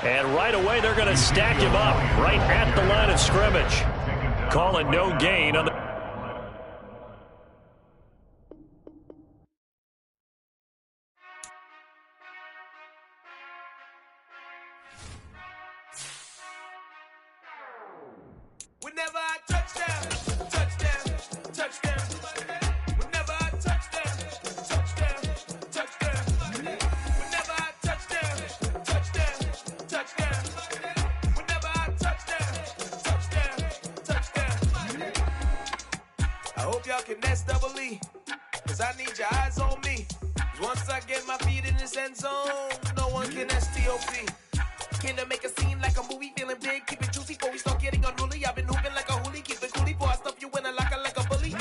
And right away, they're going to stack him up right at the line of scrimmage. Call it no gain on the... Whenever I touchdown, touchdown, touchdown. Whenever I touchdown, touchdown, touchdown. Whenever I touchdown, touchdown, touchdown. Whenever I touchdown, touchdown. I hope y'all can S-double-E, cause I need your eyes on me. 'Cause once I get my feet in this end zone, no one can S-T-O-P. Came to make a scene like a movie, feeling big, keep it juicy before we start getting unruly. I've been hooping like a hoolie, keep it coolie before I stuff you in a locker like a bully.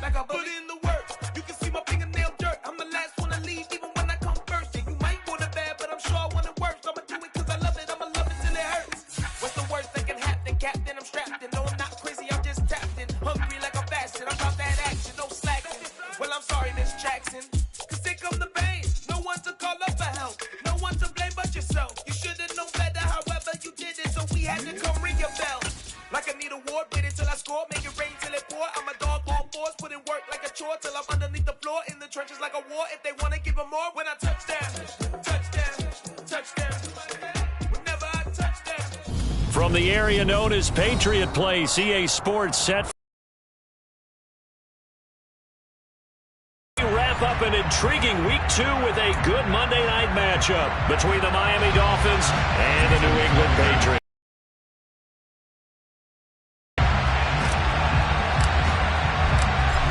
Like a bully. Put in the work, you can see my fingernail dirt. I'm the last one to leave, even when I come first. Yeah, you might want it bad, but I'm sure I want it worse. I'ma do it cause I love it, I'ma love it till it hurts. What's the worst that can happen, Captain? I'm strapped in, no I'm not crazy, I'm just tapped in. Hungry like I'm fasting, I'm about that action, no slacking. Well, I'm sorry, Miss Jackson, cause here come the pain. No one to call up for help, no one to blame but yourself. You should've known better, however you did it, so we had to come ring your bell. Like I need a ward, wait until I score, make it rain till it pour. I'm a dog on fours, put in work like a chore till I'm underneath the floor, in the trenches like a war. If they wanna give them more, when I touchdown, touchdown, touchdown. Whenever I touchdown. From the area known as Patriot Place, EA Sports set. Wrap up an intriguing Week 2 with a good Monday night matchup between the Miami Dolphins and the New England Patriots.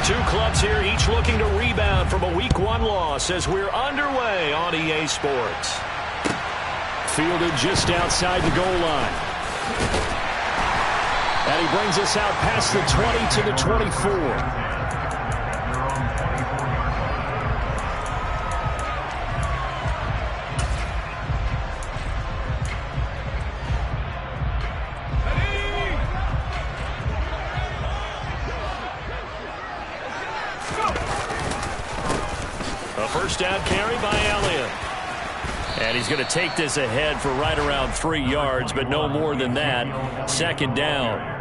Two clubs here, each looking to rebound from a Week 1 loss as we're underway on EA Sports. Fielded just outside the goal line. And he brings us out past the 20 to the 24. A first down carry by Elliott. And he's going to take this ahead for right around 3 yards, but no more than that. Second down.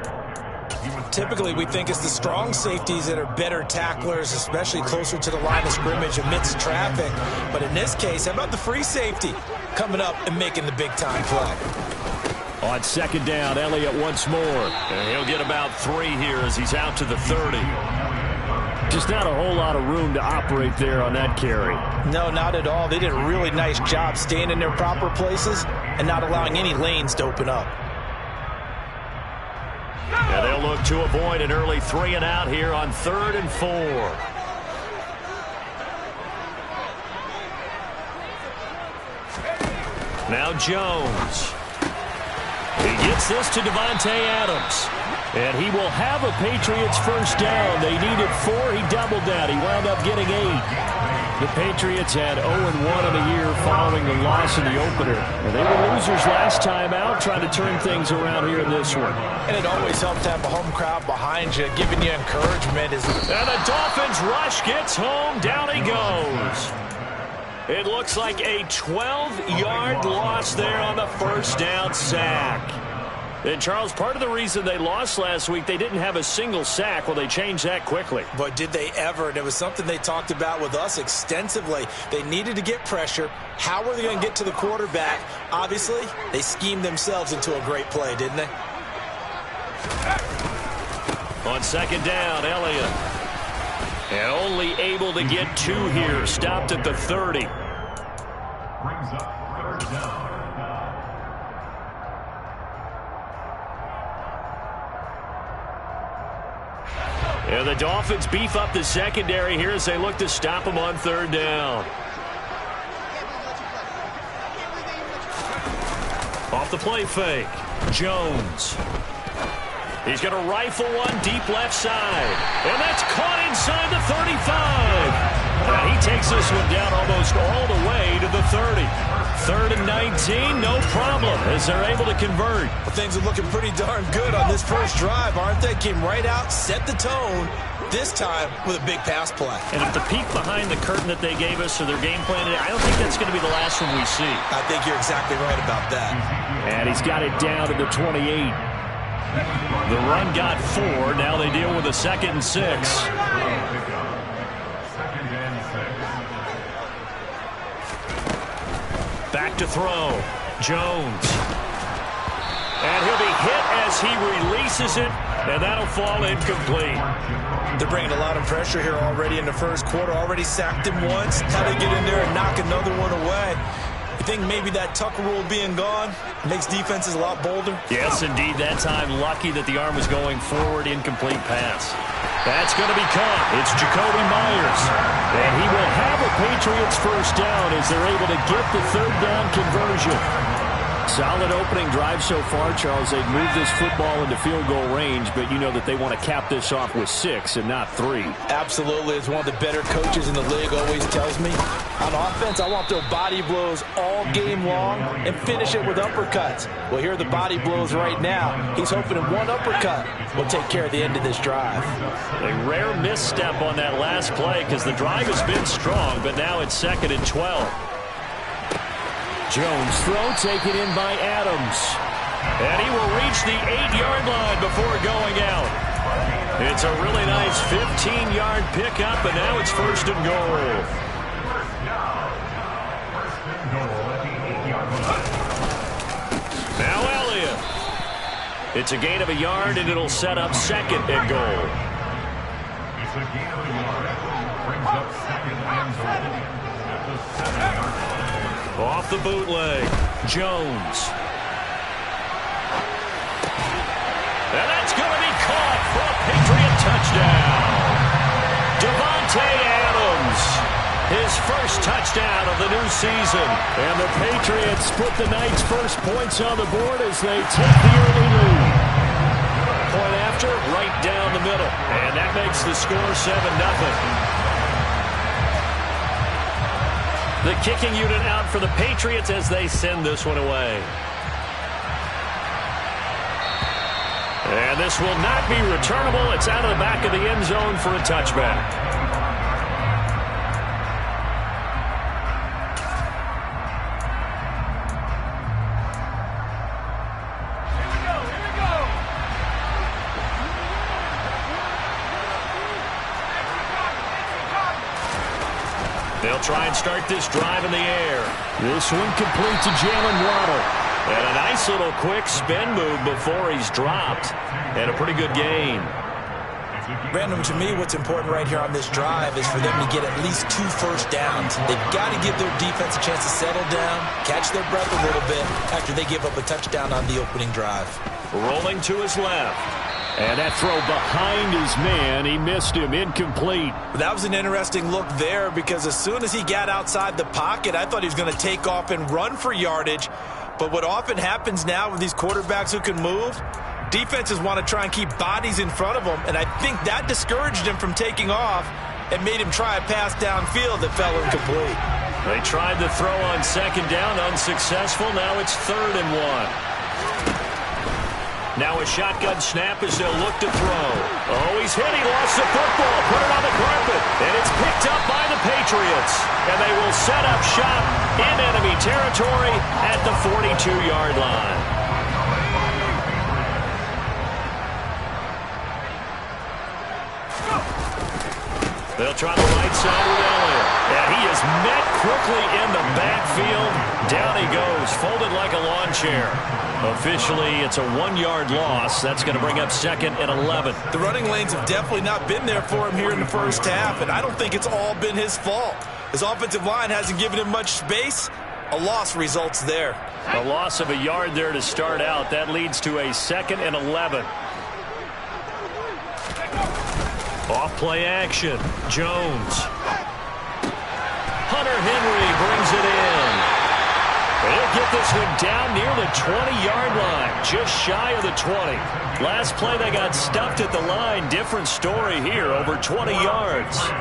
Typically, we think it's the strong safeties that are better tacklers, especially closer to the line of scrimmage amidst traffic. But in this case, how about the free safety coming up and making the big-time play? On second down, Elliott once more. And he'll get about 3 here as he's out to the 30. Just not a whole lot of room to operate there on that carry. No, not at all. They did a really nice job staying in their proper places and not allowing any lanes to open up. And they'll look to avoid an early 3 and out here on 3rd and 4. Now Jones. He gets this to Devontae Adams. And he will have a Patriots first down. They needed 4. He doubled that. He wound up getting 8. The Patriots had 0-1 in the year following the loss in the opener. And they were losers last time out, trying to turn things around here in this one. And it always helps to have a home crowd behind you, giving you encouragement. And the Dolphins rush gets home. Down he goes. It looks like a 12-yard loss there on the first down sack. And, Charles, part of the reason they lost last week, they didn't have a single sack. Well, they changed that quickly. But did they ever? And it was something they talked about with us extensively. They needed to get pressure. How were they going to get to the quarterback? Obviously, they schemed themselves into a great play, didn't they? On second down, Elliott. And only able to get 2 here. Stopped at the 30. Brings up 3rd down. And the Dolphins beef up the secondary here as they look to stop him on 3rd down. Off the play fake, Jones. He's going to rifle one deep left side. And that's caught inside the 35. And he takes this one down almost all the way to the 30. 3rd and 19, no problem, as they're able to convert. Well, things are looking pretty darn good on this first drive, aren't they? Came right out, set the tone. this time with a big pass play. And if the peek behind the curtain that they gave us or their game plan, I don't think that's going to be the last one we see. I think you're exactly right about that. And he's got it down to the 28. The run got 4. Now they deal with a 2nd and 6. Back to throw. Jones. And he'll be hit as he releases it, and that'll fall incomplete. They're bringing a lot of pressure here already in the first quarter. Already sacked him once. How they get in there and knock another one away. You think maybe that Tucker rule being gone makes defenses a lot bolder? Yes, indeed. That time, lucky that the arm was going forward. Incomplete pass. That's going to be caught. It's Jakobi Meyers. And he will have a Patriots first down as they're able to get the 3rd down conversion. Solid opening drive so far, Charles. They've moved this football into field goal range, but you know that they want to cap this off with 6 and not 3. Absolutely. As one of the better coaches in the league always tells me, on offense, I want those body blows all game long and finish it with uppercuts. Well, here are the body blows right now. He's hoping in one uppercut will take care of the end of this drive. A rare misstep on that last play because the drive has been strong, but now it's 2nd and 12. Jones throw taken in by Adams. And he will reach the 8-yard line before going out. It's a really nice 15-yard pickup, and now it's 1st and goal. Now Elliott. It's a gain of a yard, and it'll set up 2nd and goal. It's a gain of a yard. Brings up 2nd and goal. Off the bootleg, Jones. And that's going to be caught for a Patriot touchdown. Davante Adams, his first touchdown of the new season. And the Patriots put the night's first points on the board as they take the early lead. Point after, right down the middle. And that makes the score 7-0. The kicking unit out for the Patriots as they send this one away. And this will not be returnable. It's out of the back of the end zone for a touchback. They'll try and start this drive in the air. This one complete to Jalen Waddle. And a nice little quick spin move before he's dropped. And a pretty good gain. Brandon, to me, what's important right here on this drive is for them to get at least 2 first downs. They've got to give their defense a chance to settle down, catch their breath a little bit after they give up a touchdown on the opening drive. Rolling to his left. And that throw behind his man, he missed him, incomplete. That was an interesting look there because as soon as he got outside the pocket, I thought he was going to take off and run for yardage. But what often happens now with these quarterbacks who can move, defenses want to try and keep bodies in front of them, and I think that discouraged him from taking off and made him try a pass downfield that fell incomplete. They tried the throw on 2nd down, unsuccessful. Now it's 3rd and 1. Now a shotgun snap as they'll look to throw. Oh, he's hit. He lost the football. Put it on the carpet. And it's picked up by the Patriots. And they will set up shop in enemy territory at the 42-yard line. They'll try the right side with Elliott. And he is met quickly in the backfield. Down he goes, folded like a lawn chair. Officially, it's a 1-yard loss. That's going to bring up 2nd and 11. The running lanes have definitely not been there for him here in the first half, and I don't think it's all been his fault. His offensive line hasn't given him much space. A loss results there. A loss of a yard there to start out. That leads to a 2nd and 11. Off play action. Jones. Hunter Henry brings it in. They'll get this one down near the 20-yard line, just shy of the 20. Last play, they got stuffed at the line. Different story here, over 20 yards. First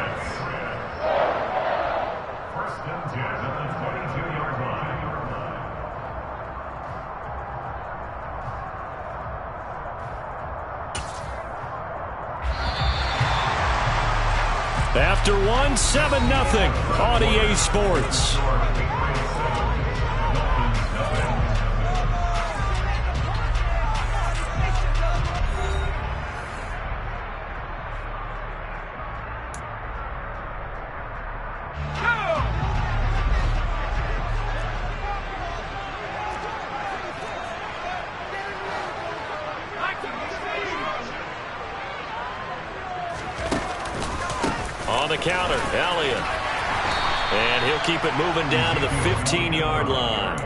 and 10 at the 22-yard line. After one, 7-0 on EA Sports. On the counter, Elliott. And he'll keep it moving down to the 15-yard line.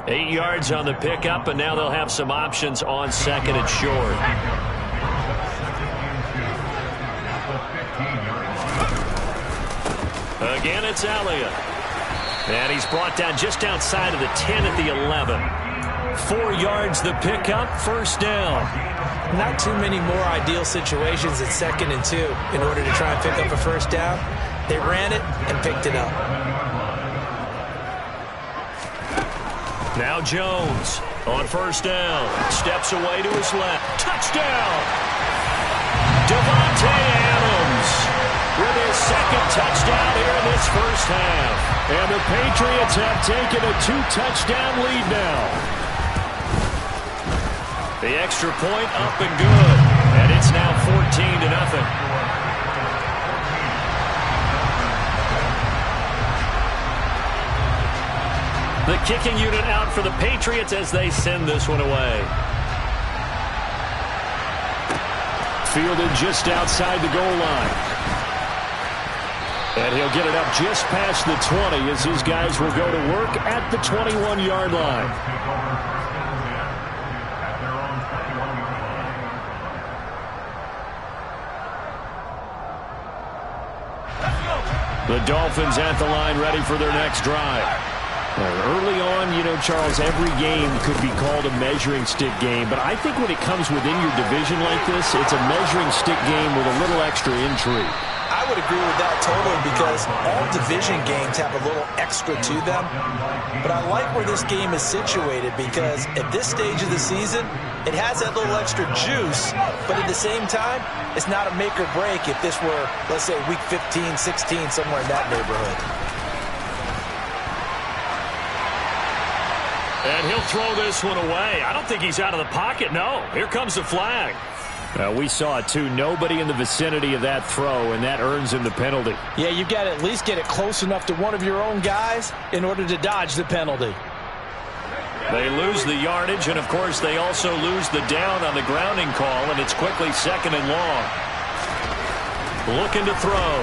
8 yards on the pickup, and now they'll have some options on second and short. Again, it's Elliott. And he's brought down just outside of the 10 at the 11. 4 yards the pickup, first down. Not too many more ideal situations at 2nd and 2 in order to try and pick up a first down. They ran it and picked it up. Now Jones on first down. Steps away to his left. Touchdown! Davante Adams with his second touchdown here in this first half. And the Patriots have taken a 2-touchdown lead now. The extra point up and good. And it's now 14-0. The kicking unit out for the Patriots as they send this one away. Fielded just outside the goal line. And he'll get it up just past the 20 as his guys will go to work at the 21-yard line. The Dolphins at the line ready for their next drive. Early on, you know, Charles, every game could be called a measuring stick game, but I think when it comes within your division like this, it's a measuring stick game with a little extra intrigue. I would agree with that totally because all division games have a little extra to them. But I like where this game is situated because at this stage of the season, it has that little extra juice, but at the same time, it's not a make or break if this were, let's say, week 15, 16, somewhere in that neighborhood. And he'll throw this one away. I don't think he's out of the pocket, no. Here comes the flag. We saw it, too. Nobody in the vicinity of that throw, and that earns him the penalty. Yeah, you've got to at least get it close enough to one of your own guys in order to dodge the penalty. They lose the yardage, and, of course, they also lose the down on the grounding call, and it's quickly 2nd and long. Looking to throw.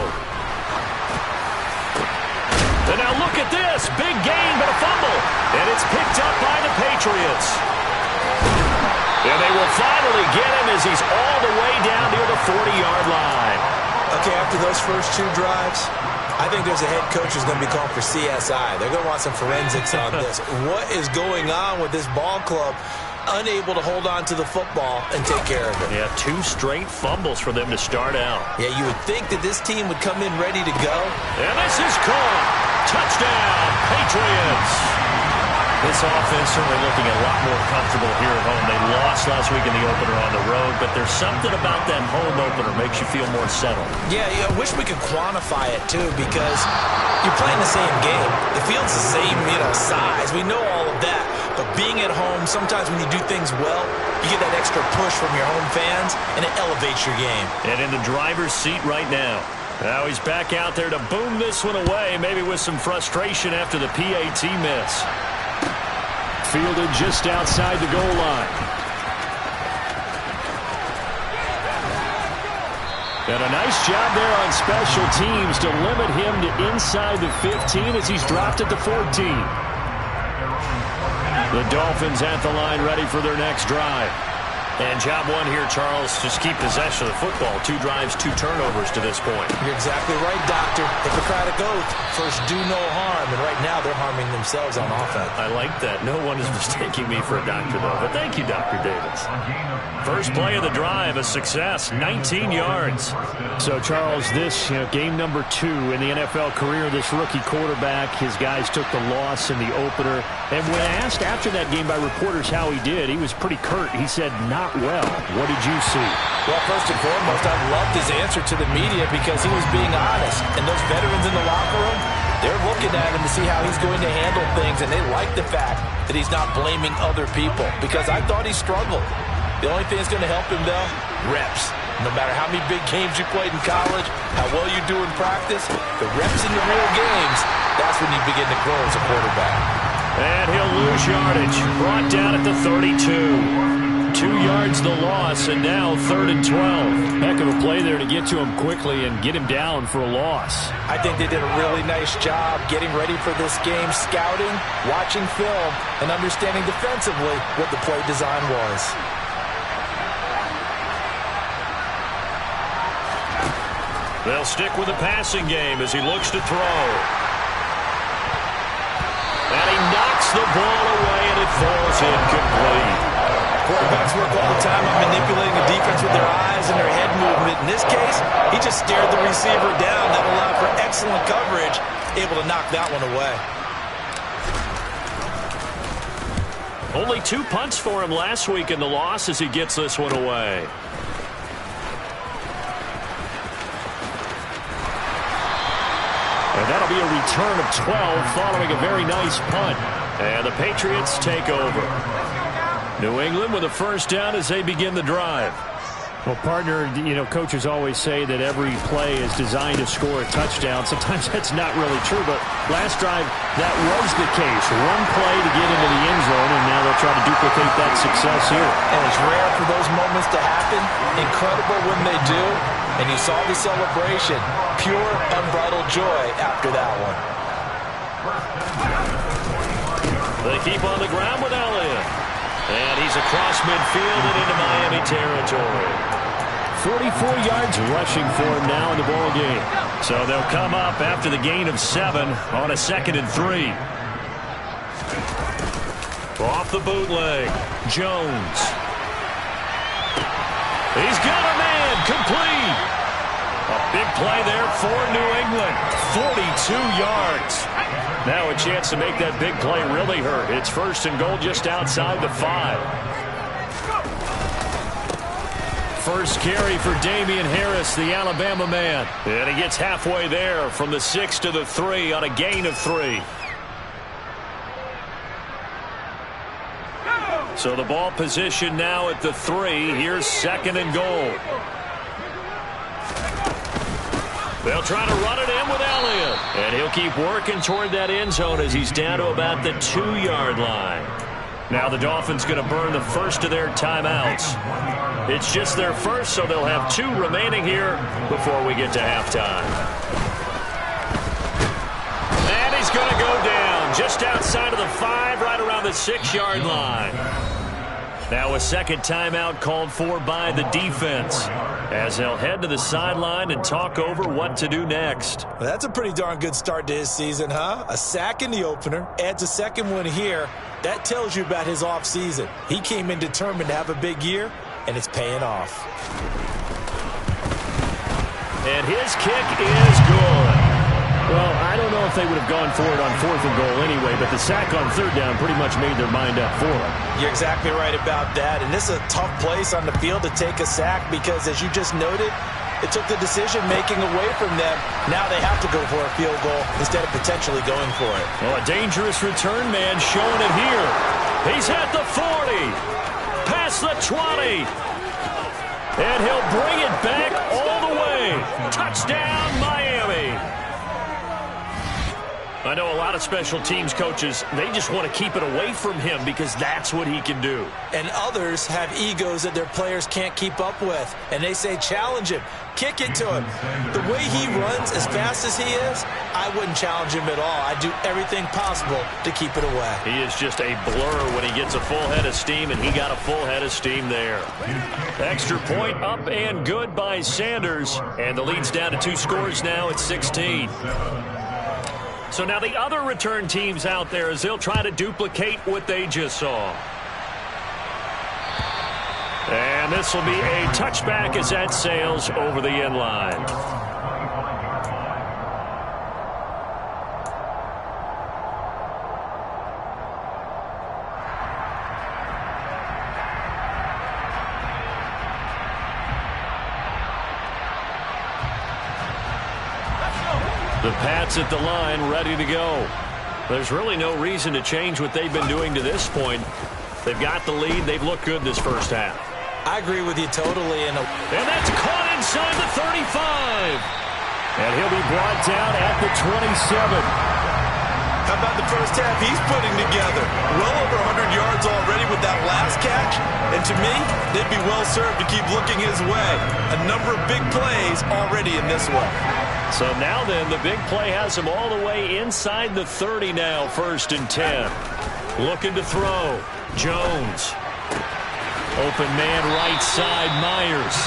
And now look at this. Big gain, but a fumble. And it's picked up by the Patriots. And they will finally get him as he's all the way down near the 40-yard line. Okay, after those first 2 drives, I think there's a head coach who's going to be called for CSI. They're going to want some forensics on this. What is going on with this ball club? Unable to hold on to the football and take care of it. Yeah, 2 straight fumbles for them to start out. Yeah, you would think that this team would come in ready to go. And this is caught. Touchdown, Patriots. This offense certainly looking a lot more comfortable here at home. They lost last week in the opener on the road, but there's something about that home opener makes you feel more settled. Yeah, I wish we could quantify it, too, because you're playing the same game. The field's the same, size. We know all of that. But being at home, sometimes when you do things well, you get that extra push from your home fans, and it elevates your game. And in the driver's seat right now. Now he's back out there to boom this one away, maybe with some frustration after the PAT miss. Fielded just outside the goal line. And a nice job there on special teams to limit him to inside the 15 as he's dropped at the 14. The Dolphins at the line ready for their next drive. And job one here, Charles, just keep possession of the football. 2 drives, 2 turnovers to this point. You're exactly right, Doctor. Hippocratic oath, first do no harm. And right now they're harming themselves on offense. I like that. No one is mistaking me for a doctor, though. But thank you, Dr. Davis. First play of the drive, a success, 19 yards. So, Charles, this, game number 2 in the NFL career, this rookie quarterback, his guys took the loss in the opener. And when asked after that game by reporters how he did, he was pretty curt. He said, not not well. What did you see? Well, first and foremost, I loved his answer to the media because he was being honest. And those veterans in the locker room, they're looking at him to see how he's going to handle things, and they like the fact that he's not blaming other people because I thought he struggled. The only thing that's going to help him, though, reps. No matter how many big games you played in college, how well you do in practice, the reps in the real games, that's when you begin to grow as a quarterback. And he'll lose yardage. Brought down at the 32. 2 yards the loss, and now 3rd and 12. Heck of a play there to get to him quickly and get him down for a loss. I think they did a really nice job getting ready for this game, scouting, watching film, and understanding defensively what the play design was. They'll stick with the passing game as he looks to throw. And he knocks the ball away, and it falls incomplete. Quarterbacks work all the time on manipulating the defense with their eyes and their head movement. In this case, he just stared the receiver down. That allowed for excellent coverage, able to knock that one away. Only 2 punts for him last week in the loss as he gets this one away. And that'll be a return of 12 following a very nice punt. And the Patriots take over. New England with a first down as they begin the drive. Well, partner, coaches always say that every play is designed to score a touchdown. Sometimes that's not really true, but last drive, that was the case. One play to get into the end zone, and now they'll try to duplicate that success here. And it's rare for those moments to happen. Incredible when they do. And you saw the celebration. Pure, unbridled joy after that one. They keep on the ground with Elliott. And he's across midfield and into Miami territory. 44 yards rushing for him now in the ball game. So they'll come up after the gain of 7 on a 2nd and 3. Off the bootleg. Jones. He's got a man. Complete. A big play there for New England. 42 yards. Now a chance to make that big play really hurt. It's 1st and goal just outside the 5. First carry for Damian Harris, the Alabama man. And he gets halfway there from the 6 to the 3 on a gain of 3. So the ball position now at the 3. Here's 2nd and goal. They'll try to run it in with Elliott. And he'll keep working toward that end zone as he's down to about the 2-yard line. Now the Dolphins going to burn the first of their timeouts. It's just their first, so they'll have 2 remaining here before we get to halftime. And he's going to go down just outside of the 5, right around the 6-yard line. Now a second timeout called for by the defense as they'll head to the sideline and talk over what to do next. Well, that's a pretty darn good start to his season, huh? A sack in the opener, adds a second one here. That tells you about his offseason. He came in determined to have a big year, and it's paying off. And his kick is good. Well, I don't know if they would have gone for it on 4th and goal anyway, but the sack on 3rd down pretty much made their mind up for him. You're exactly right about that. And this is a tough place on the field to take a sack because, as you just noted, it took the decision-making away from them. Now they have to go for a field goal instead of potentially going for it. Well, a dangerous return man showing it here. He's at the 40, past the 20, and he'll bring it back all the way. Touchdown, Miami. I know a lot of special teams coaches, they just want to keep it away from him because that's what he can do. And others have egos that their players can't keep up with. And they say, challenge him, kick it to him. The way he runs as fast as he is, I wouldn't challenge him at all. I'd do everything possible to keep it away. He is just a blur when he gets a full head of steam, and he got a full head of steam there. Extra point up and good by Sanders. And the lead's down to 2 scores now at 16. So now the other return teams out there as they'll try to duplicate what they just saw. And this will be a touchback as that sails over the end line. The Pats at the line, ready to go. There's really no reason to change what they've been doing to this point. They've got the lead. They've looked good this first half. I agree with you totally. And that's caught inside the 35. And he'll be brought down at the 27. How about the first half he's putting together? Well over 100 yards already with that last catch. And to me, they'd be well served to keep looking his way. A number of big plays already in this one. So now then, the big play has him all the way inside the 30 now, 1st and 10. Looking to throw. Jones. Open man right side, Myers.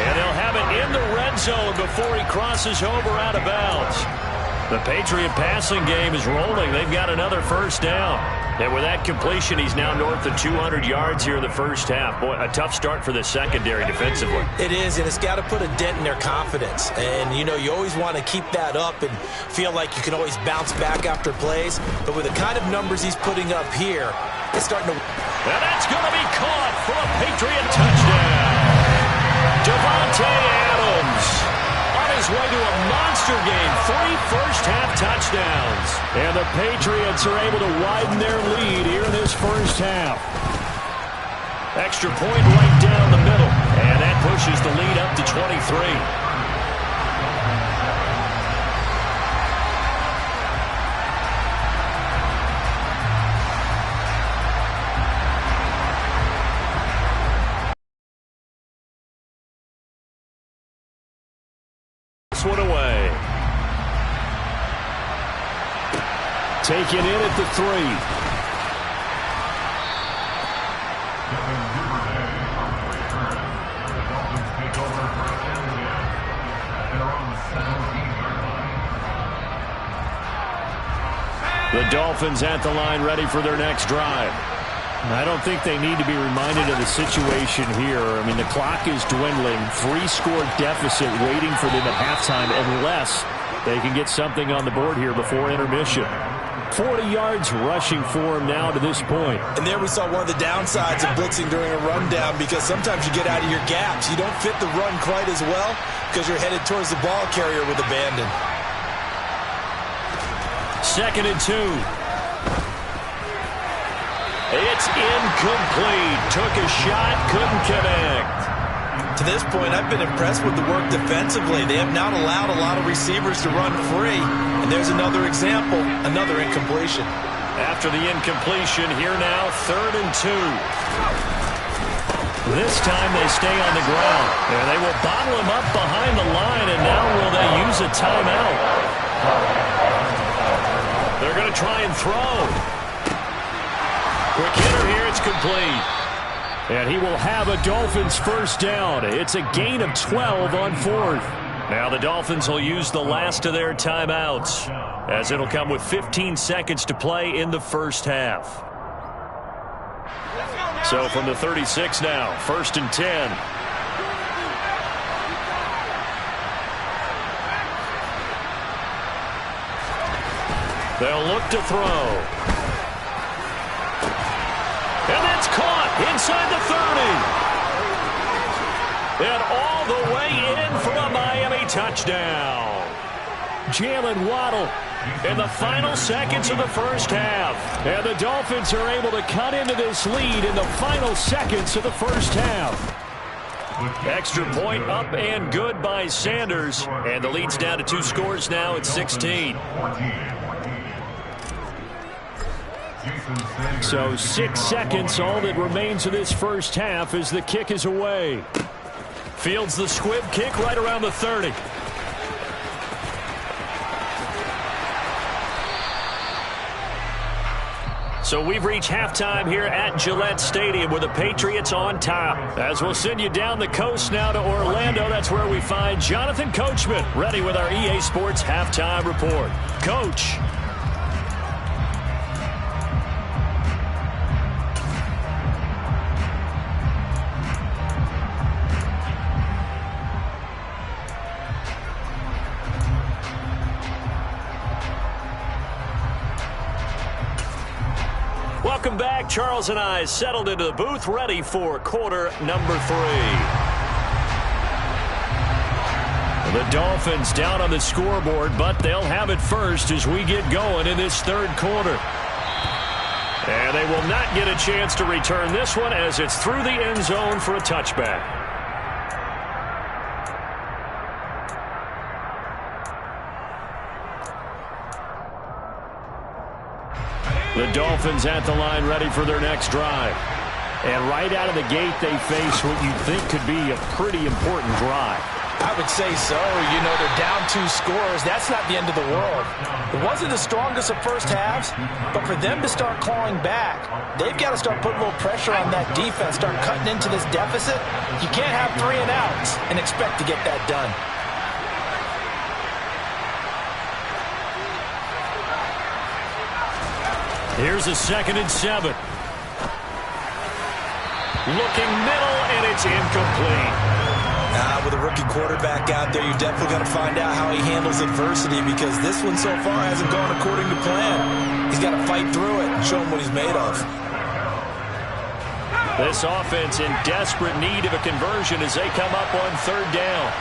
And they'll have it in the red zone before he crosses over out of bounds. The Patriot passing game is rolling. They've got another first down. And with that completion, he's now north of 200 yards here in the first half. Boy, a tough start for the secondary defensively. It is, and it's got to put a dent in their confidence. And, you know, you always want to keep that up and feel like you can always bounce back after plays. But with the kind of numbers he's putting up here, it's starting to... And that's going to be caught for a Patriot touchdown. Davante Adams on his way to a monster game. 3 first-half touchdowns. And the Patriots are able to widen their lead here in this first half. Extra point right down the middle. And that pushes the lead up to 23. One away. Taken in at the 3. The Dolphins at the line, ready for their next drive. I don't think they need to be reminded of the situation here. I mean, the clock is dwindling. 3-score deficit waiting for them at halftime unless they can get something on the board here before intermission. 40 yards rushing for him now to this point. And there we saw one of the downsides of blitzing during a rundown, because sometimes you get out of your gaps. You don't fit the run quite as well because you're headed towards the ball carrier with abandon. 2nd and 2. It's incomplete. Took a shot, couldn't connect. To this point, I've been impressed with the work defensively. They have not allowed a lot of receivers to run free. And there's another example, another incompletion. After the incompletion, here now, 3rd and 2. This time they stay on the ground. And they will bottle him up behind the line, and now will they use a timeout? They're going to try and throw. Quick hitter here, it's complete. And he will have a Dolphins first down. It's a gain of 12 on 4th. Now the Dolphins will use the last of their timeouts, as it'll come with 15 seconds to play in the first half. So from the 36 now, 1st and 10. They'll look to throw. And that's caught inside the 30. And all the way in for a Miami touchdown. Jalen Waddle in the final seconds of the first half. And the Dolphins are able to cut into this lead in the final seconds of the first half. Extra point up and good by Sanders. And the lead's down to 2 scores now at 16. So 6 seconds, all that remains of this first half as the kick is away. Fields the squib kick right around the 30. So we've reached halftime here at Gillette Stadium with the Patriots on top. As we'll send you down the coast now to Orlando, that's where we find Jonathan Coachman, ready with our EA Sports halftime report. Coach. Welcome back. Charles and I settled into the booth, ready for quarter number 3. The Dolphins down on the scoreboard, but they'll have it first as we get going in this third quarter. And they will not get a chance to return this one as it's through the end zone for a touchback. The Dolphins at the line ready for their next drive. And right out of the gate, they face what you think could be a pretty important drive. I would say so. You know, they're down 2 scores. That's not the end of the world. It wasn't the strongest of first halves, but for them to start clawing back, they've got to start putting a little pressure on that defense, start cutting into this deficit. You can't have 3 and outs and expect to get that done. Here's a 2nd and 7. Looking middle, and it's incomplete. With a rookie quarterback out there, you're definitely going to find out how he handles adversity because this one so far hasn't gone according to plan. He's got to fight through it and show him what he's made of. This offense in desperate need of a conversion as they come up on 3rd down.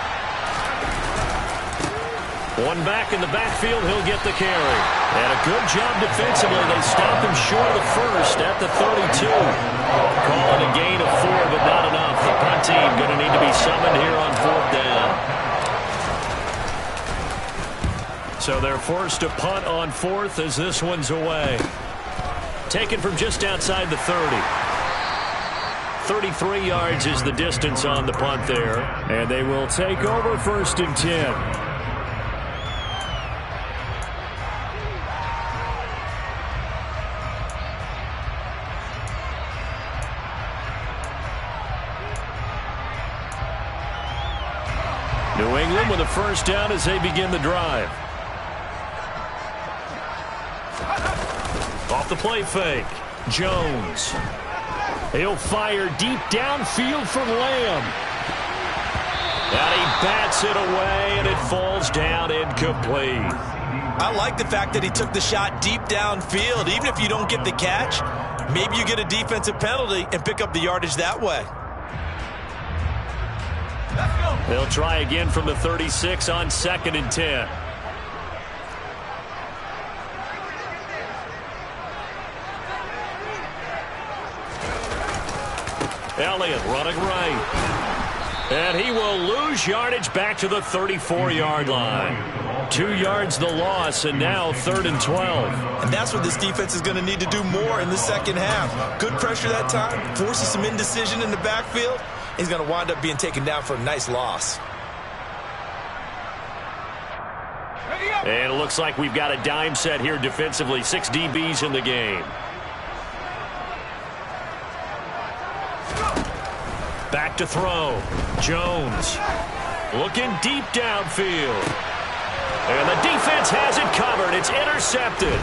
One back in the backfield, he'll get the carry. And a good job defensively. They stop him short of the first at the 32. Calling a gain of 4, but not enough. The punt team going to need to be summoned here on 4th down. So they're forced to punt on 4th as this one's away. Taken from just outside the 30. 33 yards is the distance on the punt there. And they will take over 1st and 10. New England with a 1st down as they begin the drive. Off the play fake. Jones. He'll fire deep downfield from Lamb. And he bats it away, and it falls down incomplete. I like the fact that he took the shot deep downfield. Even if you don't get the catch, maybe you get a defensive penalty and pick up the yardage that way. They'll try again from the 36 on 2nd and 10. Elliott running right. And he will lose yardage back to the 34-yard line. 2 yards the loss, and now 3rd and 12. And that's what this defense is going to need to do more in the second half. Good pressure that time, forces some indecision in the backfield. He's going to wind up being taken down for a nice loss. And it looks like we've got a dime set here defensively. 6 DBs in the game. Back to throw. Jones looking deep downfield. And the defense has it covered. It's intercepted.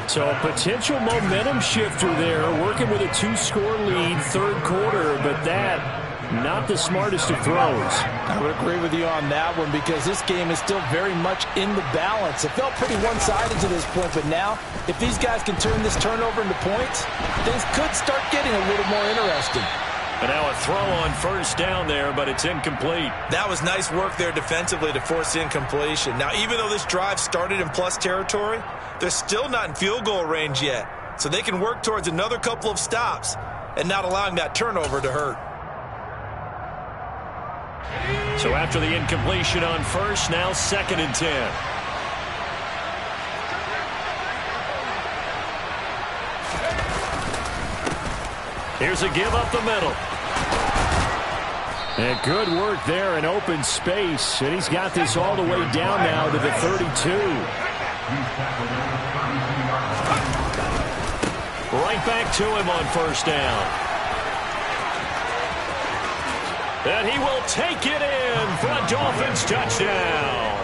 So a potential momentum shifter there, working with a 2-score lead, 3rd quarter, but that not the smartest of throws. I would agree with you on that one because this game is still very much in the balance. It felt pretty one-sided to this point, but now if these guys can turn this turnover into points, things could start getting a little more interesting. And now a throw on 1st down there, but it's incomplete. That was nice work there defensively to force incompletion. Now, even though this drive started in plus territory, they're still not in field goal range yet. So they can work towards another couple of stops and not allowing that turnover to hurt. So after the incompletion on 1st, now 2nd and 10. Here's a give up the middle. And good work there in open space. And he's got this all the way down now to the 32. Right back to him on 1st down. And he will take it in for a Dolphins touchdown.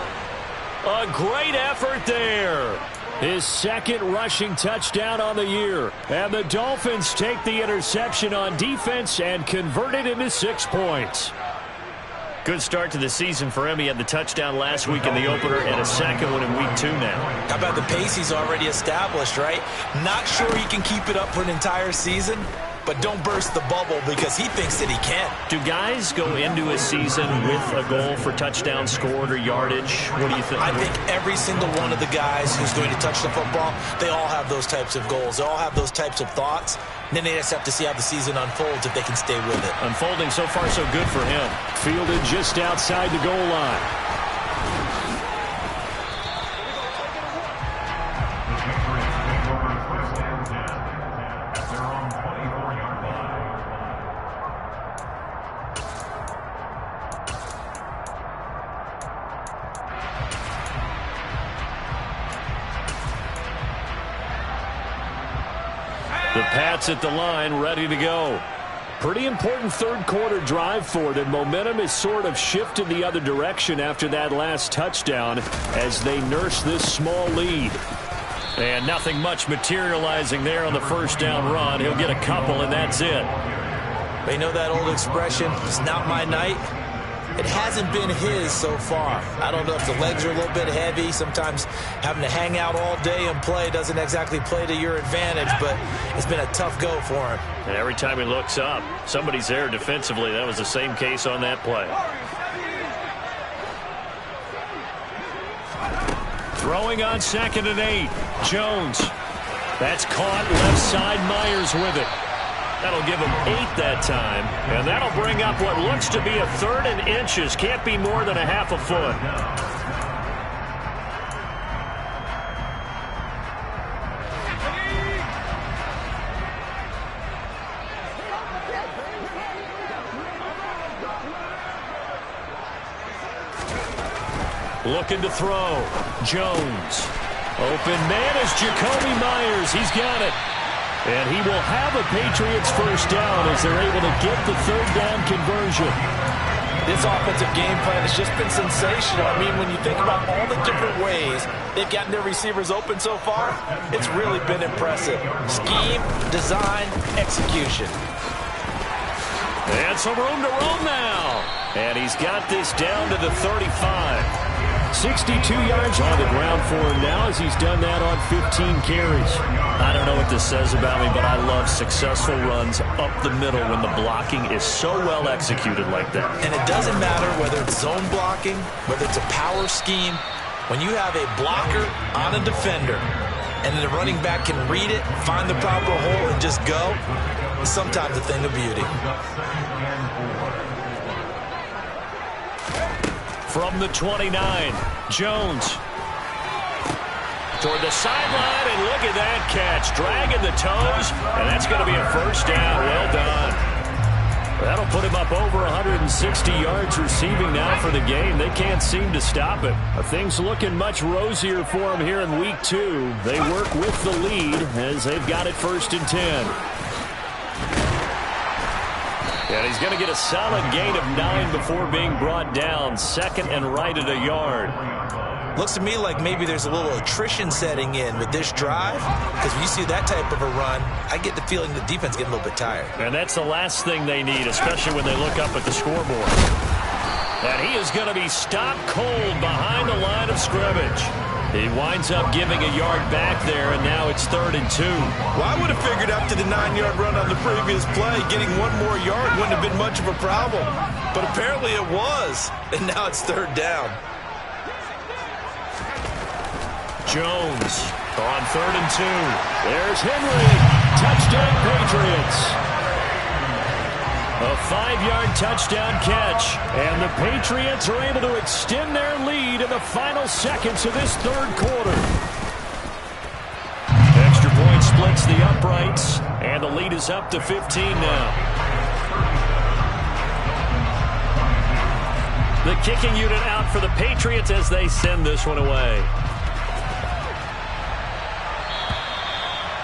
A great effort there. His 2nd rushing touchdown on the year. And the Dolphins take the interception on defense and convert it into 6 points. Good start to the season for him. He had the touchdown last week in the opener and a 2nd one in week 2 now. How about the pace he's already established, right? Not sure he can keep it up for an entire season, but don't burst the bubble because he thinks that he can. Do guys go into a season with a goal for touchdown scored or yardage? What do you think? I think every single one of the guys who's going to touch the football, they all have those types of goals. They all have those types of thoughts. And then they just have to see how the season unfolds if they can stay with it. Unfolding so far so good for him. Fielded just outside the goal line. The Pats at the line, ready to go. Pretty important third quarter drive for them. Momentum is sort of shifted the other direction after that last touchdown as they nurse this small lead. And nothing much materializing there on the first down run. He'll get a couple, and that's it. They know that old expression, it's not my night. It hasn't been his so far. I don't know if the legs are a little bit heavy. Sometimes having to hang out all day and play doesn't exactly play to your advantage, but it's been a tough go for him. And every time he looks up, somebody's there defensively. That was the same case on that play. Throwing on 2nd and 8. Jones. That's caught left side. Myers with it. That'll give him 8 that time, and that'll bring up what looks to be a 3rd and inches. Can't be more than a half a foot. Looking to throw. Jones. Open man is Jacoby Myers. He's got it. And he will have a Patriots first down as they're able to get the 3rd down conversion. This offensive game plan has just been sensational. I mean, when you think about all the different ways they've gotten their receivers open so far, it's really been impressive. Scheme, design, execution. And some room to roam now. And he's got this down to the 35. 62 yards on the ground for him now as he's done that on 15 carries. I don't know what this says about me, but I love successful runs up the middle when the blocking is so well executed like that. And it doesn't matter whether it's zone blocking, whether it's a power scheme. When you have a blocker on a defender and the running back can read it, find the proper hole, and just go, it's sometimes a thing of beauty. From the 29, Jones. Toward the sideline, and look at that catch. Dragging the toes, and that's going to be a first down. Well done. That'll put him up over 160 yards receiving now for the game. They can't seem to stop it. Things looking much rosier for him here in week 2. They work with the lead as they've got it 1st and 10. And he's going to get a solid gain of 9 before being brought down. 2nd and right at a yard. Looks to me like maybe there's a little attrition setting in with this drive, because when you see that type of a run, I get the feeling the defense getting a little bit tired. And that's the last thing they need, especially when they look up at the scoreboard. And he is going to be stopped cold behind the line of scrimmage. He winds up giving a yard back there, and now it's 3rd and 2. Well, I would have figured after the 9-yard run on the previous play, getting 1 more yard wouldn't have been much of a problem. But apparently it was, and now it's 3rd down. Jones on 3rd and 2. There's Henry. Touchdown, Patriots. A 5-yard touchdown catch, and the Patriots are able to extend their lead in the final seconds of this 3rd quarter. Extra point splits the uprights, and the lead is up to 15 now. The kicking unit out for the Patriots as they send this one away.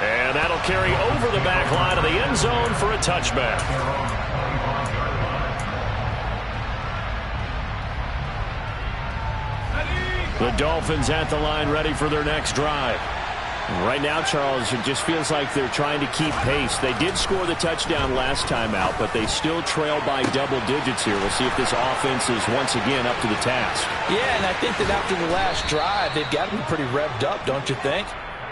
And that'll carry over the back line of the end zone for a touchback. The Dolphins at the line ready for their next drive. Right now, Charles, it just feels like they're trying to keep pace. They did score the touchdown last time out, but they still trail by double digits here. We'll see if this offense is once again up to the task. Yeah, and I think that after the last drive, they've got to be pretty revved up, don't you think?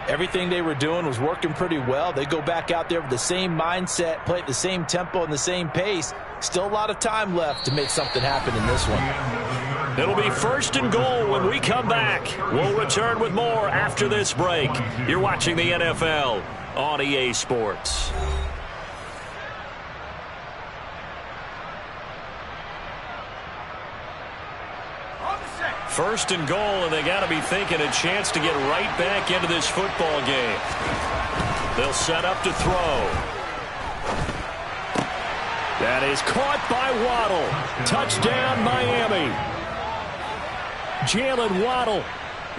Everything they were doing was working pretty well. They go back out there with the same mindset, play at the same tempo and the same pace. Still a lot of time left to make something happen in this one. It'll be 1st and goal when we come back. We'll return with more after this break. You're watching the NFL on EA Sports. First and goal, and they got to be thinking a chance to get right back into this football game. They'll set up to throw. That is caught by Waddle. Touchdown, Miami. Jalen Waddle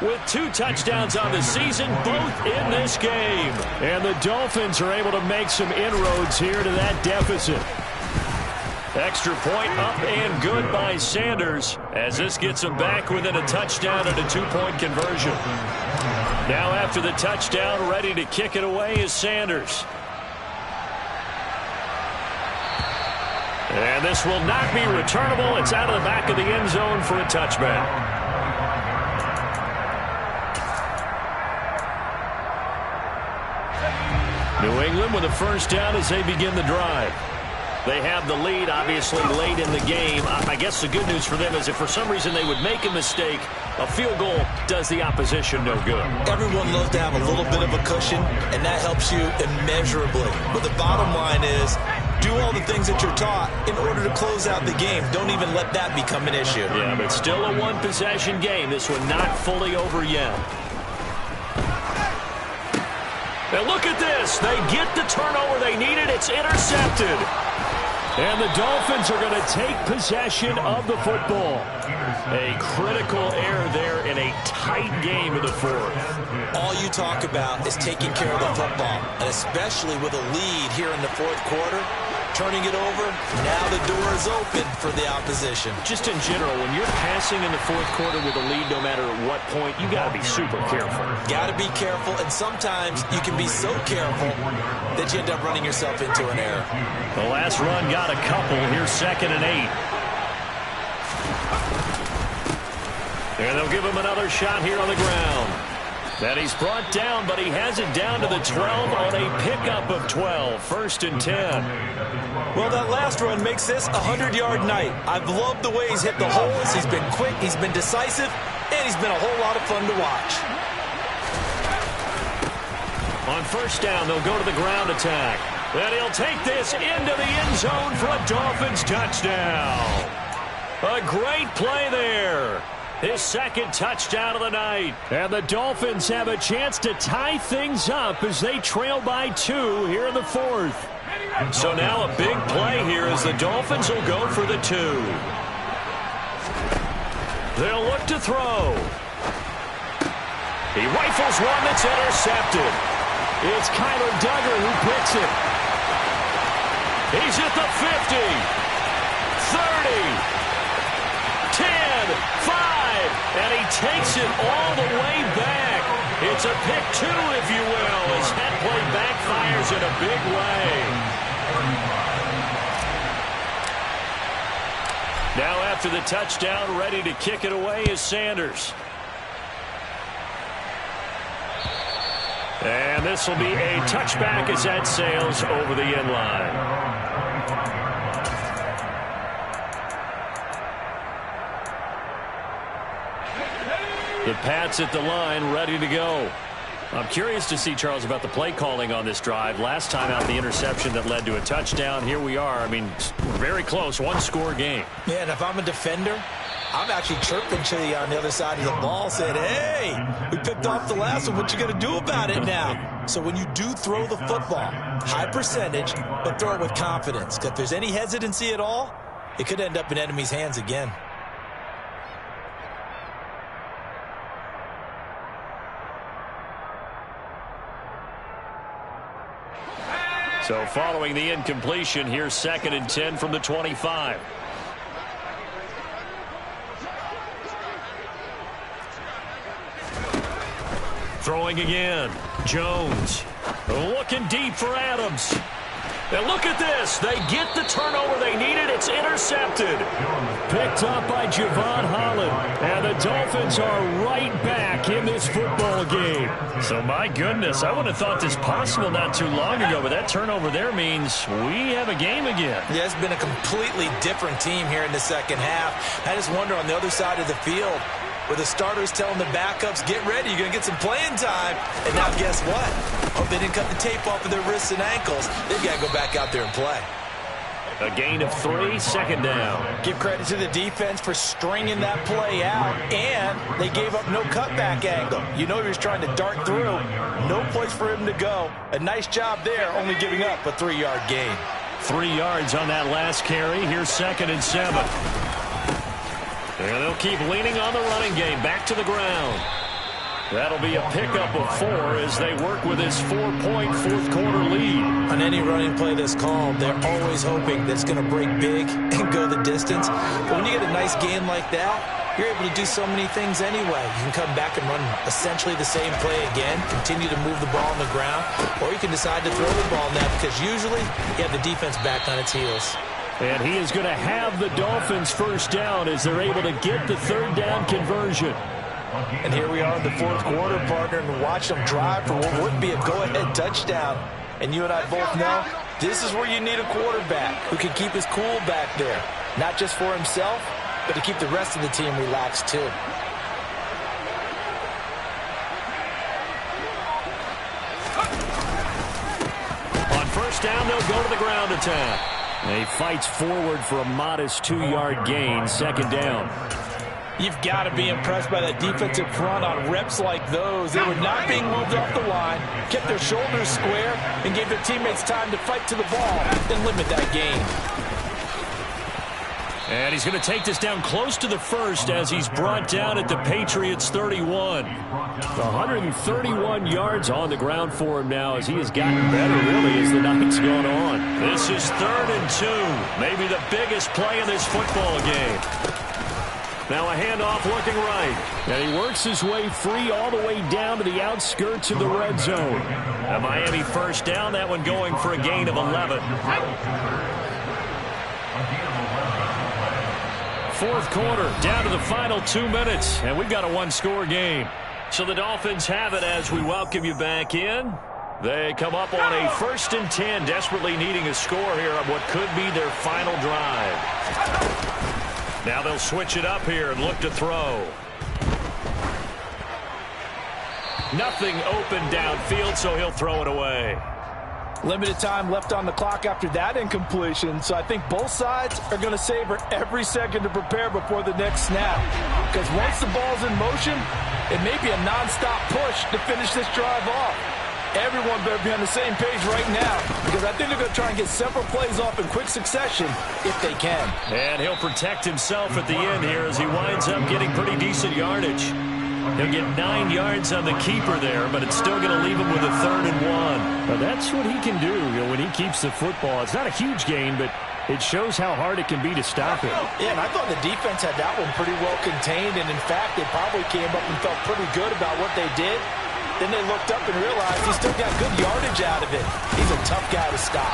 with 2 touchdowns on the season, both in this game. And the Dolphins are able to make some inroads here to that deficit. Extra point up and good by Sanders as this gets them back within a touchdown and a 2-point conversion. Now after the touchdown, ready to kick it away is Sanders. And this will not be returnable. It's out of the back of the end zone for a touchback. New England with a first down as they begin the drive. They have the lead, obviously, late in the game. I guess the good news for them is if for some reason they would make a mistake, a field goal does the opposition no good. Everyone loves to have a little bit of a cushion, and that helps you immeasurably. But the bottom line is, do all the things that you're taught in order to close out the game. Don't even let that become an issue. Yeah, but still a one-possession game. This one not fully over yet. Now look at this. They get the turnover they needed. It's intercepted. And the Dolphins are going to take possession of the football. A critical error there in a tight game in the fourth. All you talk about is taking care of the football, and especially with a lead here in the fourth quarter, turning it over, now the door is open for the opposition. Just in general, when you're passing in the fourth quarter with a lead, no matter at what point, you got to be super careful. Got to be careful, and sometimes you can be so careful that you end up running yourself into an error. The last run got a couple. Here's 2nd and 8. And they'll give him another shot here on the ground. That he's brought down, but he has it down to the 12 on a pickup of 12. 1st and 10. Well, that last run makes this a 100-yard night. I've loved the way he's hit the holes. He's been quick, he's been decisive, and he's been a whole lot of fun to watch. On 1st down, they'll go to the ground attack. And he'll take this into the end zone for a Dolphins touchdown. A great play there. His 2nd touchdown of the night. And the Dolphins have a chance to tie things up as they trail by 2 here in the fourth. So now a big play here as the Dolphins will go for the 2. They'll look to throw. He rifles one that's intercepted. It's Kyler Duggar who picks it. He's at the 50, 30, 10, 5, and he takes it all the way back. It's a pick 2, if you will, as that play backfires in a big way. Now after the touchdown, ready to kick it away is Sanders. And this will be a touchback as that sails over the end line. The Pats at the line, ready to go. I'm curious to see, Charles, about the play calling on this drive. Last time out, the interception that led to a touchdown. Here we are. I mean, we're very close. 1-score game. Yeah, and if I'm a defender, I'm actually chirping to you on the other side of the ball, saying, hey, we picked off the last one. What you going to do about it now? So when you do throw the football, high percentage, but throw it with confidence. Because if there's any hesitancy at all, it could end up in enemy's hands again. So following the incompletion, here's 2nd and 10 from the 25. Throwing again. Jones looking deep for Adams. And look at this. They get the turnover they needed. It's intercepted. Picked up by Javon Holland. And the Dolphins are right back in this football game. So, my goodness, I wouldn't have thought this possible not too long ago, but that turnover there means we have a game again. Yeah, it's been a completely different team here in the second half. I just wonder on the other side of the field, where the starters telling the backups, get ready, you're going to get some playing time. And now guess what? Hope they didn't cut the tape off of their wrists and ankles. They've got to go back out there and play. A gain of 3, second down. Give credit to the defense for stringing that play out, and they gave up no cutback angle. You know he was trying to dart through. No place for him to go. A nice job there, only giving up a 3-yard gain. 3 yards on that last carry. Here's 2nd and 7. And they'll keep leaning on the running game. Back to the ground. That'll be a pickup of 4 as they work with this 4-point fourth-quarter lead. On any running play that's called, they're always hoping that it's going to break big and go the distance. But when you get a nice game like that, you're able to do so many things anyway. You can come back and run essentially the same play again, continue to move the ball on the ground, or you can decide to throw the ball now because usually you have the defense back on its heels. And he is going to have the Dolphins first down as they're able to get the third down conversion. And here we are in the fourth quarter, partner, and watch them drive for what would be a go-ahead touchdown. And you and I both know this is where you need a quarterback who can keep his cool back there, not just for himself, but to keep the rest of the team relaxed too. On first down, they'll go to the ground attack. He fights forward for a modest 2-yard gain, second down. You've got to be impressed by that defensive front on reps like those. They were not being moved off the line, kept their shoulders square, and gave their teammates time to fight to the ball and limit that gain. And he's going to take this down close to the first as he's brought down at the Patriots 31. 131 yards on the ground for him now as he has gotten better, really, as the night's gone on. This is 3rd and 2, maybe the biggest play in this football game. Now a handoff looking right. And he works his way free all the way down to the outskirts of the red zone. A Miami first down, that one going for a gain of 11. Fourth quarter, down to the final 2 minutes, and we've got a 1-score game. So the Dolphins have it as we welcome you back in. They come up on a 1st and 10, desperately needing a score here on what could be their final drive. Now they'll switch it up here and look to throw. Nothing open downfield, so he'll throw it away. Limited time left on the clock after that incompletion, so I think both sides are going to savor every second to prepare before the next snap. Because once the ball's in motion, it may be a nonstop push to finish this drive off. Everyone better be on the same page right now, because I think they're going to try and get several plays off in quick succession if they can. And he'll protect himself at the end here as he winds up getting pretty decent yardage. He'll get 9 yards on the keeper there, but it's still going to leave him with a 3rd and 1. Now that's what he can do, when he keeps the football. It's not a huge gain, but it shows how hard it can be to stop him. Yeah, and I thought the defense had that one pretty well contained, and in fact, they probably came up and felt pretty good about what they did. Then they looked up and realized he still got good yardage out of it. He's a tough guy to stop.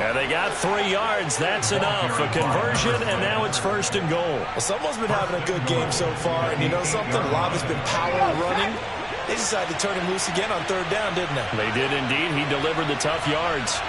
And they got 3 yards. That's enough. A conversion, and now it's 1st and goal. Well, someone's been having a good game so far, and you know something? A lot of it's been power running. They decided to turn him loose again on 3rd down, didn't they? They did indeed. He delivered the tough yards.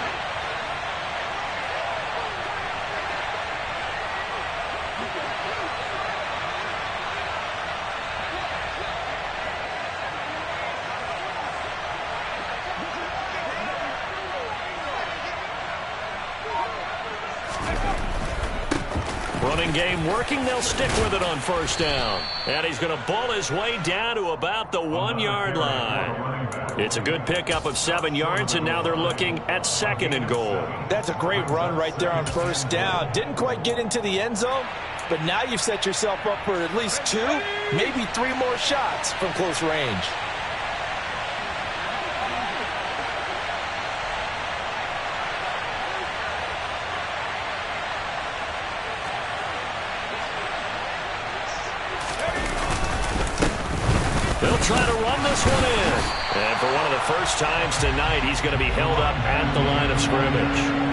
Running game working. They'll stick with it on 1st down. And he's going to ball his way down to about the 1-yard line. It's a good pickup of 7 yards, and now they're looking at 2nd and goal. That's a great run right there on 1st down. Didn't quite get into the end zone, but now you've set yourself up for at least 2, maybe 3 more shots from close range. They'll try to run this one in. And for one of the first times tonight, he's going to be held up at the line of scrimmage.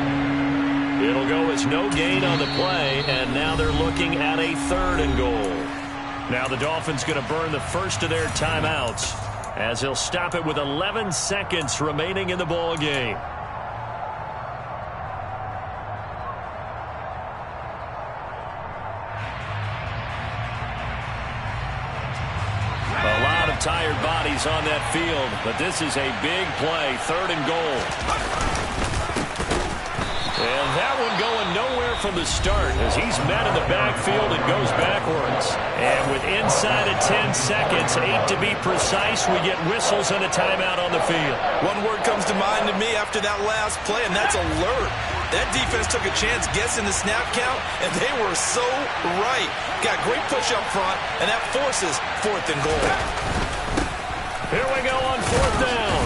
It'll go as no gain on the play, and now they're looking at a 3rd and goal. Now the Dolphins going to burn the first of their timeouts as they'll stop it with 11 seconds remaining in the ball game. A lot of tired bodies on that field, but this is a big play, 3rd and goal. And that one going nowhere from the start as he's met in the backfield and goes backwards. And with inside of 10 seconds, 8 to be precise, we get whistles and a timeout on the field. One word comes to mind to me after that last play, and that's alert. That defense took a chance guessing the snap count, and they were so right. Got great push up front, and that forces 4th and goal. Here we go on 4th down.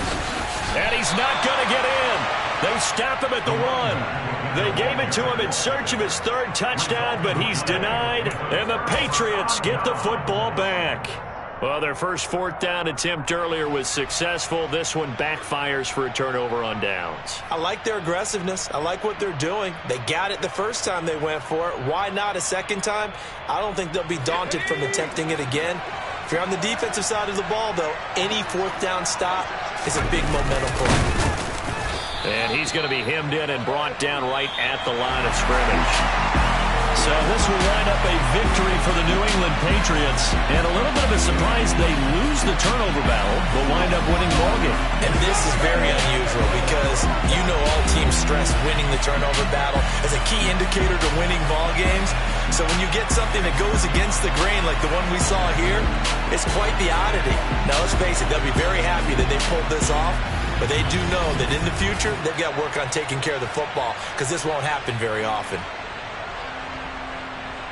And he's not going to get in. They stop him at the 1. They gave it to him in search of his 3rd touchdown, but he's denied, and the Patriots get the football back. Well, their first 4th down attempt earlier was successful. This one backfires for a turnover on downs. I like their aggressiveness. I like what they're doing. They got it the first time they went for it. Why not a second time? I don't think they'll be daunted from attempting it again. If you're on the defensive side of the ball, though, any 4th down stop is a big momentum play. And he's going to be hemmed in and brought down right at the line of scrimmage. So this will wind up a victory for the New England Patriots. And a little bit of a surprise, they lose the turnover battle, but wind up winning the ballgame. And this is very unusual because you know all teams stress winning the turnover battle as a key indicator to winning ball games. So when you get something that goes against the grain like the one we saw here, it's quite the oddity. Now let's face it, they'll be very happy that they pulled this off. But they do know that in the future, they've got work on taking care of the football because this won't happen very often.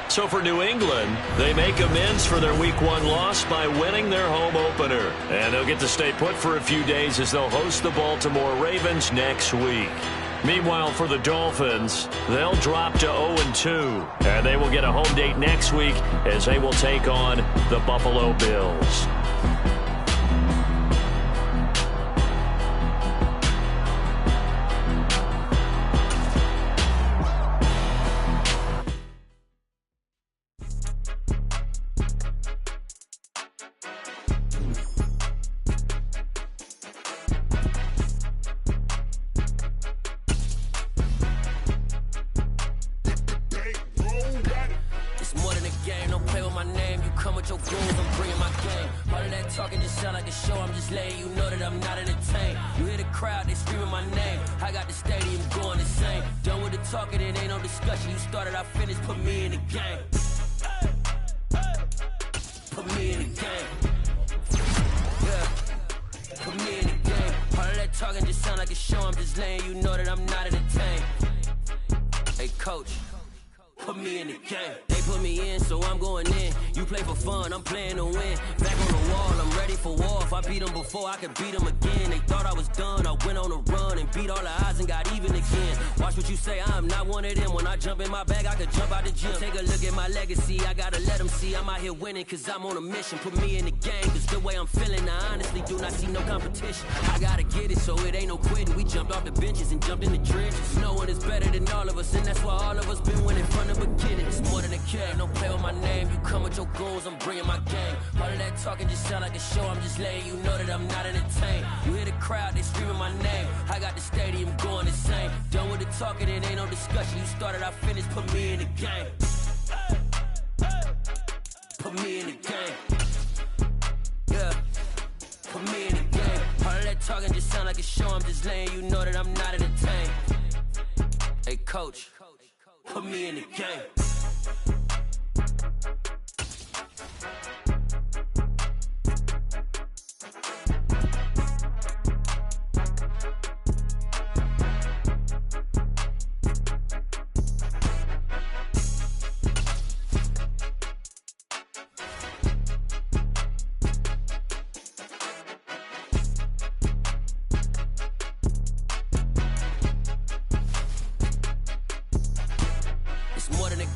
So for New England, they make amends for their Week 1 loss by winning their home opener. And they'll get to stay put for a few days as they'll host the Baltimore Ravens next week. Meanwhile, for the Dolphins, they'll drop to 0-2. And they will get a home date next week as they will take on the Buffalo Bills. I could beat them again. They thought I was done. I went on a run and beat all the odds and got even again. Watch what you say. I'm not one of them. When I jump in my bag, I could jump out the gym. Take a look at my legacy. I gotta let them see I'm out here winning cause I'm on a mission. Put me in the game cause the way I'm feeling, I honestly do not see no competition. I gotta get it so it ain't no quitting. We jumped off the benches and jumped in the trenches. No one is better than all of us and that's why all of us been winning from the beginning. It's more than a game. Don't play with my name. You come with your goons, I'm bringing my game. All of that talking just sound like a show. I'm just letting you know that I'm not entertained. You hear the crowd, they screaming my name. I got the stadium going insane. Done with the talking, it ain't no discussion. You started, I finished, put me in the game. Put me in the game. Yeah. Put me in the game. All of that talking just sound like a show. I'm just letting you know that I'm not entertained. Hey, coach, put me in the game.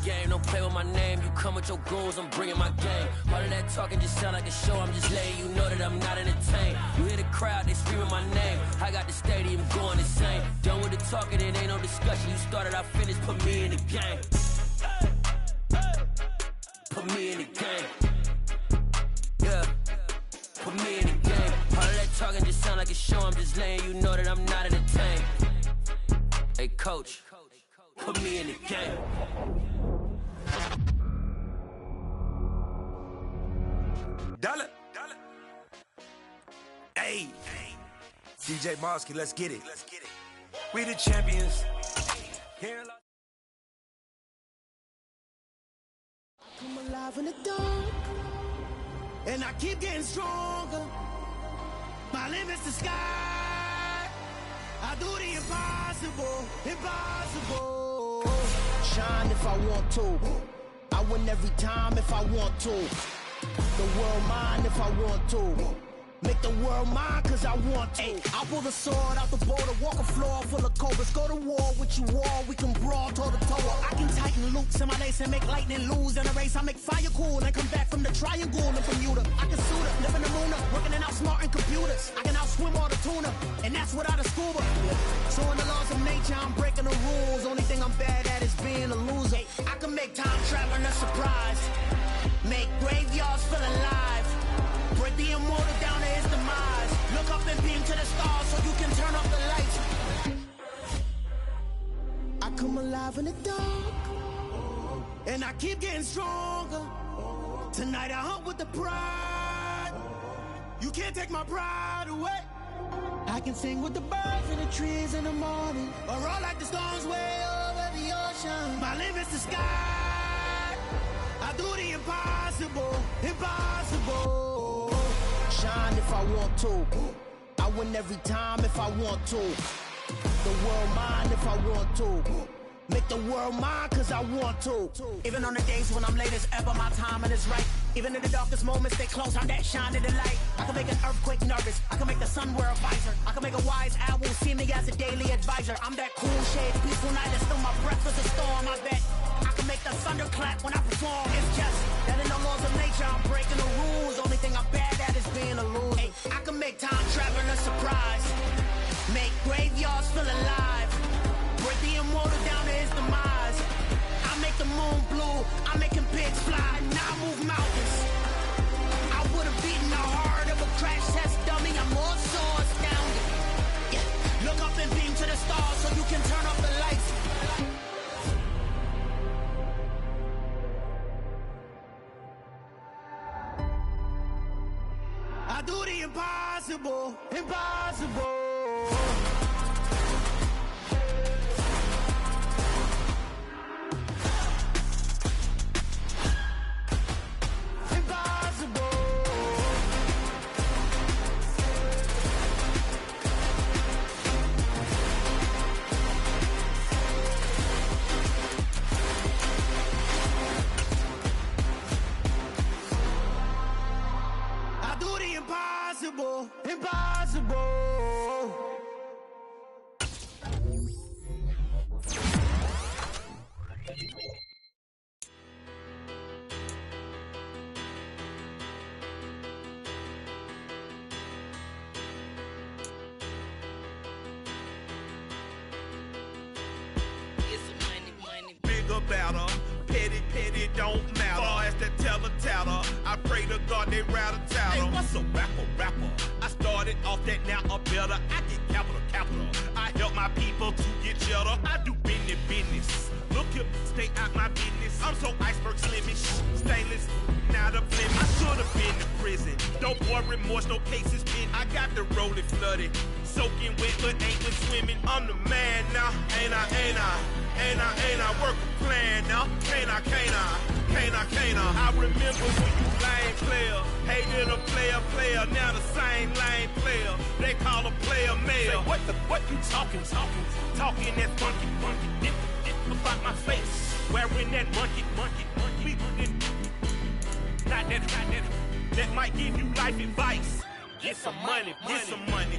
game. Don't play with my name. You come with your goons, I'm bringing my game. All of that talking just sound like a show. I'm just letting you know that I'm not entertained. You hear the crowd, they screaming my name. I got the stadium going insane. Done with the talking, it ain't no discussion. You started, I finished. Put me in the game. Put me in the game. Yeah. Put me in the game. All of that talking just sound like a show. I'm just letting you know that I'm not entertained. Hey, coach, put me in the game. Dollar. Hey. DJ Mosky, let's get it. We the champions. Come alive in the dark, and I keep getting stronger. My limit's the sky. I do the impossible. Shine if I want to. I win every time if I want to. The world mine if I want to. Make the world mine cause I want to. Ay, I'll pull the sword out the border, walk a floor full of cobras. Go to war with you all, we can brawl toe to toe. I can tighten loops in my lace and make lightning lose in a race. I make fire cool and come back from the triangle in Bermuda. I can suit up, live in the moon up, working and outsmarting computers. I can outswim all the tuna, and that's without a scuba. So in the laws of nature, I'm breaking the rules. Only thing I'm bad at is being a loser. I can make time traveling a surprise, make graveyards feel alive. Break the immortal down to his demise. Look up and beam to the stars so you can turn off the lights. I come alive in the dark, and I keep getting stronger. Tonight I hunt with the pride. You can't take my pride away. I can sing with the birds and the trees in the morning, or roll like the storms way over the ocean. My limit's the sky. I do the impossible. Shine if I want to. I win every time if I want to. The world mine if I want to. Make the world mine cause I want to. Even on the days when I'm late as ever, my timing is right. Even in the darkest moments, stay close, I'm that shine in the light. I can make an earthquake nervous, I can make the sun wear a visor. I can make a wise owl see me as a daily advisor. I'm that cool shade, peaceful night, and still my breath is a storm, I bet. I can make the thunder clap when I perform. It's just that in the laws of nature, I'm breaking the rules. Only thing I'm bad at is being a loser. Hey, I can make time traveling a surprise, make graveyards feel alive. Break the immortal down to his demise. I make the moon blue, I'm making pigs fly. Now I move mountains. I would have beaten the heart of a crash test dummy. I'm more so astounded. Yeah. Look up and beam to the stars so you can turn off the lights. I do the impossible. Impossible. Bigger, better, petty, don't matter. Far as the teller, I pray to God they rattle tattle. Hey, what's a rapper? I started off that, now I'm better. I get capital. I help my people to get cheddar. I do business. Look here, stay out my business. I'm so iceberg slimish, stainless, not a blemish. I should've been to prison. Don't worry, remorse, no cases pinned. I got the rolling flooded, soaking wet, but ain't been swimming. I'm the man now, ain't I? Work a plan now, can't I? I remember when you lame player, hated a player, now the same lame player. They call a player mayor. What you talking? Talking that funky, dip about my face. Wearing that monkey. We not that might give you life advice. Get some money. Get some money.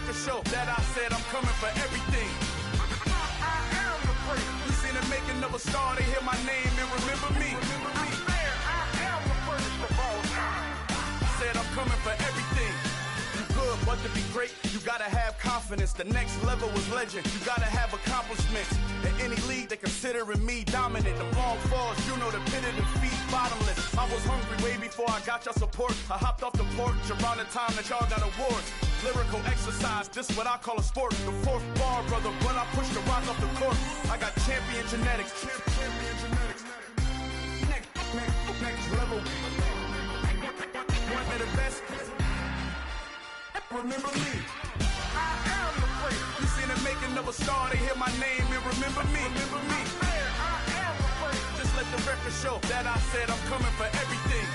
record show that I said I'm coming for everything. I am the first. You seen the making of a star, they hear my name and remember me. I am the first of all time. Said I'm coming for everything. You good, but to be great, you gotta have confidence. The next level was legend. You gotta have accomplishments. In any league, they considering me dominant. The long falls, you know the pit of defeat, bottomless. I was hungry way before I got your support. I hopped off the porch around the time that y'all got awards. Lyrical exercise, this what I call a sport. The fourth bar, brother, when I push the rock off the court. I got champion genetics. Champion genetics. Next level. One of the best. Remember me. I am the first. You seen the making of a star, they hear my name and remember me. Remember me. I am the first. Just let the record show that I said I'm coming for everything.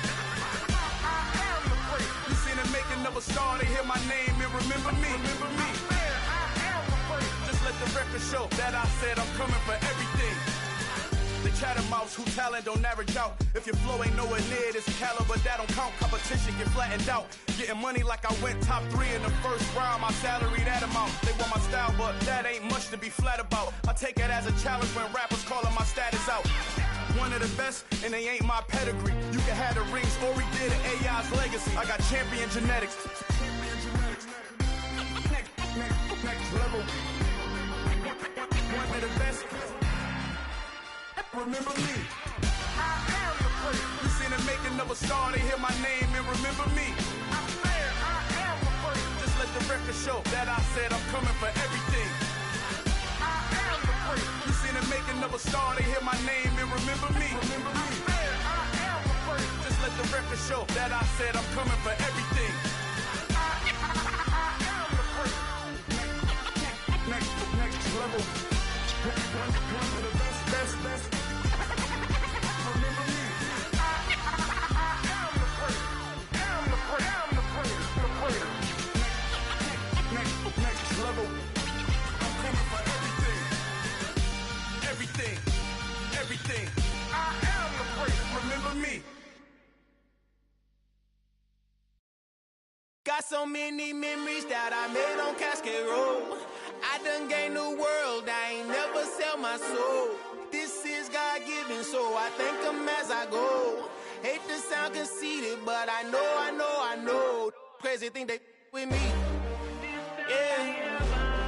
I am the first. You seen the making of a star, they hear my name and remember me. Remember me. I am the first. Just let the record show that I said I'm coming for everything. The chattermouths who talent don't average out. If your flow ain't nowhere near this caliber, that don't count. Competition get flattened out. Getting money like I went top 3 in the first round. My salary that amount. They want my style, but that ain't much to be flat about. I take it as a challenge when rappers calling my status out. One of the best, and they ain't my pedigree. You can have the rings, or we did an AI's legacy. I got champion genetics. Next level. One of the best. Remember me. I am the first. You seen the making of a star, they hear my name and remember me. I am the first. Just let the record show that I said I'm coming for everything. I am the first. You seen the making of a star, they hear my name and remember me. Remember me. I am the first. Just let the record show that I said I'm coming for everything. I am the first. Next level. One of the best. Next level. I'm coming for everything. Everything. I am the first. Remember me. Got so many memories that I made on Cascade Road. I done gained the world, I ain't never sell my soul. This is God-given, so I thank him as I go. Hate to sound conceited, but I know. Crazy thing they with me. Yeah,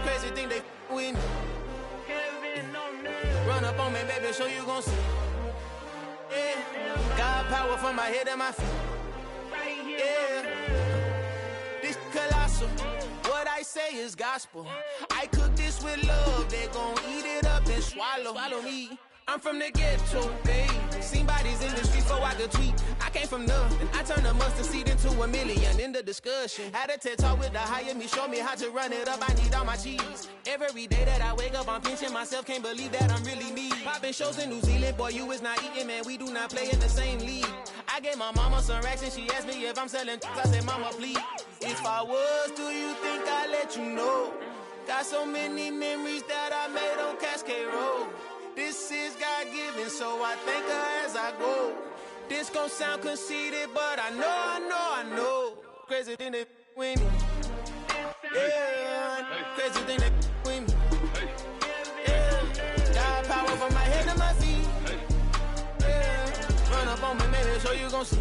crazy thing they with me. Run up on me, baby, so you gon' see. Yeah, got power from my head and my feet. Yeah, this colossal. What I say is gospel. I cook this with love. They gon' eat it up and swallow me. I'm from the ghetto, babe. Seen bodies in the streets before I could tweet. I came from nothing. I turned a mustard seed into a million in the discussion. Had a TED talk with the higher me, show me how to run it up. I need all my cheese. Every day that I wake up, I'm pinching myself. Can't believe that I'm really me. Popping shows in New Zealand, boy, you is not eating, man. We do not play in the same league. I gave my mama some racks and she asked me if I'm selling. I said, mama, please. If I was, do you think I'd let you know? Got so many memories that I made on Cascade Road. This is God-given, so I thank her as I go. This gon' sound conceited, but I know. Crazy thing that with me. Yeah, crazy thing that with me. Yeah, got power from my head to my feet. Yeah, run up on me, maybe, so you gon' see.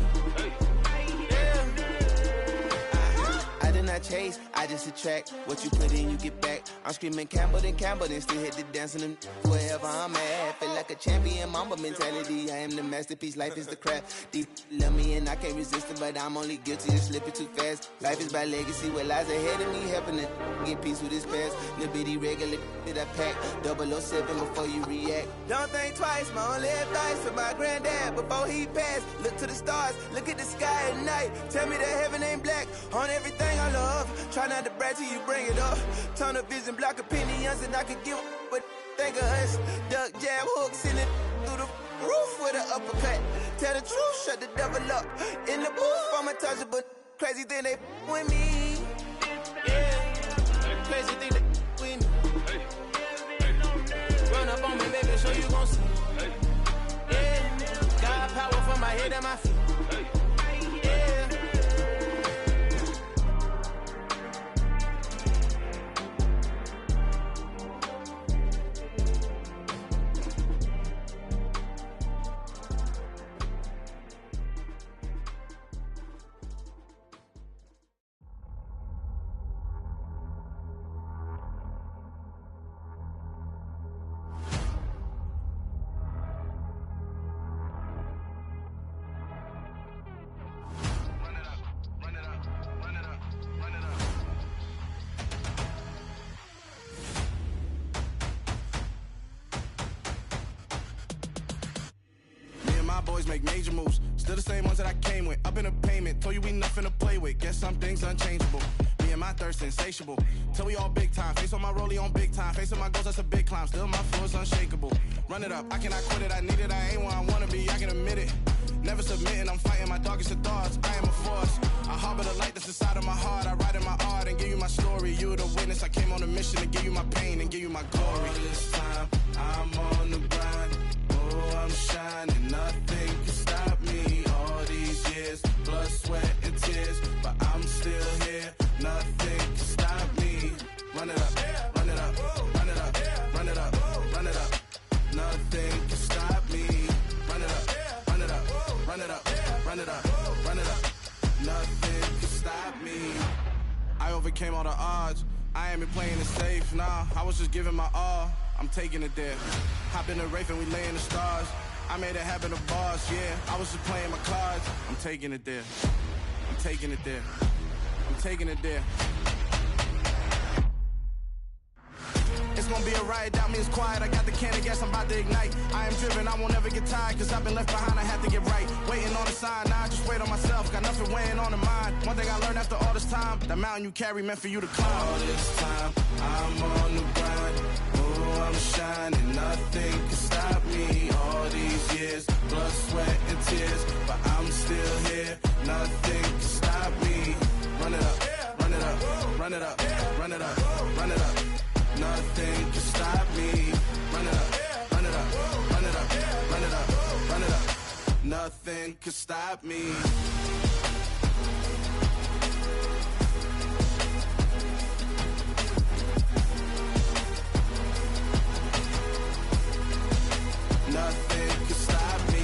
I did not chase, I just attract. What you put in, you get back. I'm screaming Campbell, then still hit the dancing and wherever I'm at. Feel like a champion, mamba mentality. I am the masterpiece, life is the crap. These love me and I can't resist it, but I'm only guilty of slipping too fast. Life is by legacy, what lies ahead of me, helping to get peace with this past. Little bitty regular that I pack. 007 before you react. Don't think twice, my only advice for my granddad before he passed. Look to the stars, look at the sky at night. Tell me that heaven ain't black on everything I love. Try not to brag till you bring it up. Tunnel vision, block opinions, and I could give but think of us. Duck, jab, hooks in it through the roof with an uppercut. Tell the truth, shut the devil up. In the booth, I'm untouchable. Crazy thing they with me. Yeah, crazy thing they with me. Run up on me, baby, so you gon' see. Yeah, got power from my head and my feet. Yeah. my boys make major moves. Still the same ones that I came with. Up in a payment, told you we nothing to play with. Guess some things unchangeable. Me and my thirst insatiable. Till we all big time. Face on my rollie on big time. Face on my goals, that's a big climb. Still my flow is unshakable. Run it up, I cannot quit it. I need it, I ain't where I wanna be, I can admit it. Never submitting, I'm fighting my darkest of thoughts. I am a force. I harbor the light that's inside of my heart. I write in my art and give you my story. You the witness. I came on a mission to give you my pain and give you my glory. All this time, I'm on the grind. Oh, I'm shining. Nothing can stop me. All these years, blood, sweat, and tears. But I'm still here. Nothing can stop me. Run it up, run it up, run it up, run it up, run it up. Nothing can stop me. Run it up, run it up, run it up, run it up, run it up. Nothing can stop me. I overcame all the odds. I ain't been playing it safe, nah. I was just giving my all. I'm taking it there. Hop in the Wraith and we lay in the stars. I made it happen to bars, yeah. I was just playing my cards. I'm taking it there. I'm taking it there. I'm taking it there. It's gonna be a riot, doubt me it's quiet. I got the can of gas, I'm about to ignite. I am driven, I won't ever get tired, cause I've been left behind, I had to get right. Waiting on the sign, now I just wait on myself. Got nothing weighing on the mind. One thing I learned after all this time, that mountain you carry meant for you to climb. All this time, I'm on the grind. Oh, I'm shining, nothing can stop me. All these years, blood, sweat, and tears. But I'm still here, nothing can stop me. Run it up, run it up, run it up, run it up, run it up. Nothing can stop me. Run it up, run it up, run it up, run it up, run it up. Nothing can stop me. Nothing can stop me.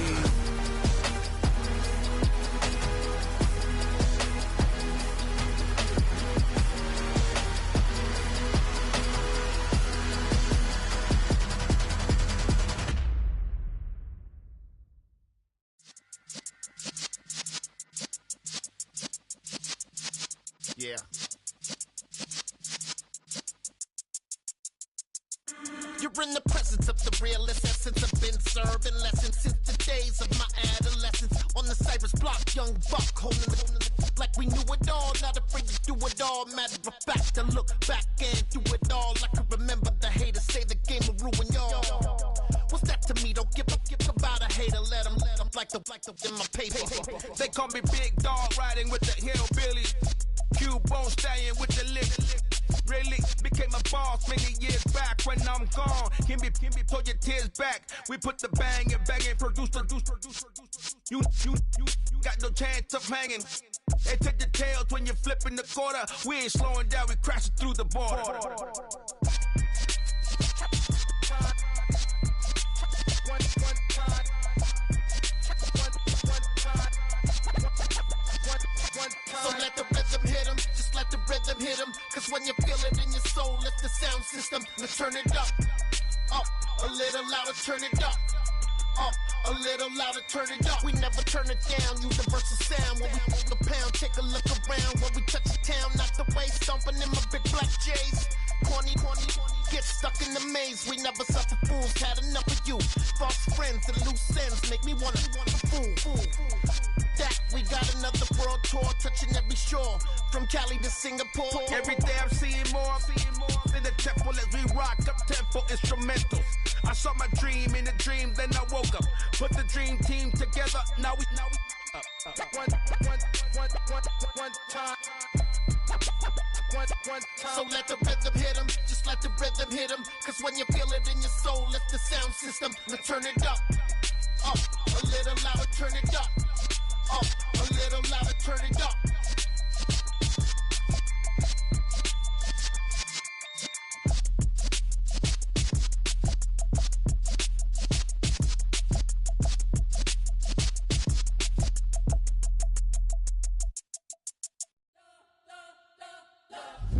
Yeah. You're in the presence of the realest essence. I've been serving lessons since the days of my adolescence. On the Cypress block, young buck holding the like we knew it all. Not afraid to do it all. Matter of fact, I look back and do it all. I can remember the haters say the game will ruin y'all. What's that to me? Don't give about a hater. Let them like the in my paper. They call me Big Dog, riding with the hillbilly. Cubone staying with the lick. Really became a boss many years back. When I'm gone, can be pull your tears back. We put the bang and produce. You got no chance of hanging. They take the tails when you're flipping the quarter. We ain't slowing down, we crashing through the border. So let the rhythm hit him, just let the rhythm hit him. Cause when you feel it in your soul, lift the sound system. Now turn it up, a little louder, turn it up. A little louder, turn it up. We never turn it down, universal sound. When we hold the pound, take a look around. When we touch the town, not the way, stomping in my big black J's. Corny, get stuck in the maze. We never suffer fools, had enough of you. False friends and loose ends make me wanna fool. That we got another world tour, touching every shore, from Cali to Singapore. Every day I'm seeing more in the temple as we rock up tempo instrumentals. I saw my dream in a dream, then I woke up. Put the dream team together, now we one time. So let the rhythm hit him, just let the rhythm hit him. Cause when you feel it in your soul, lift the sound system. Now turn it up, a little louder, turn it up. A little louder, turn it up.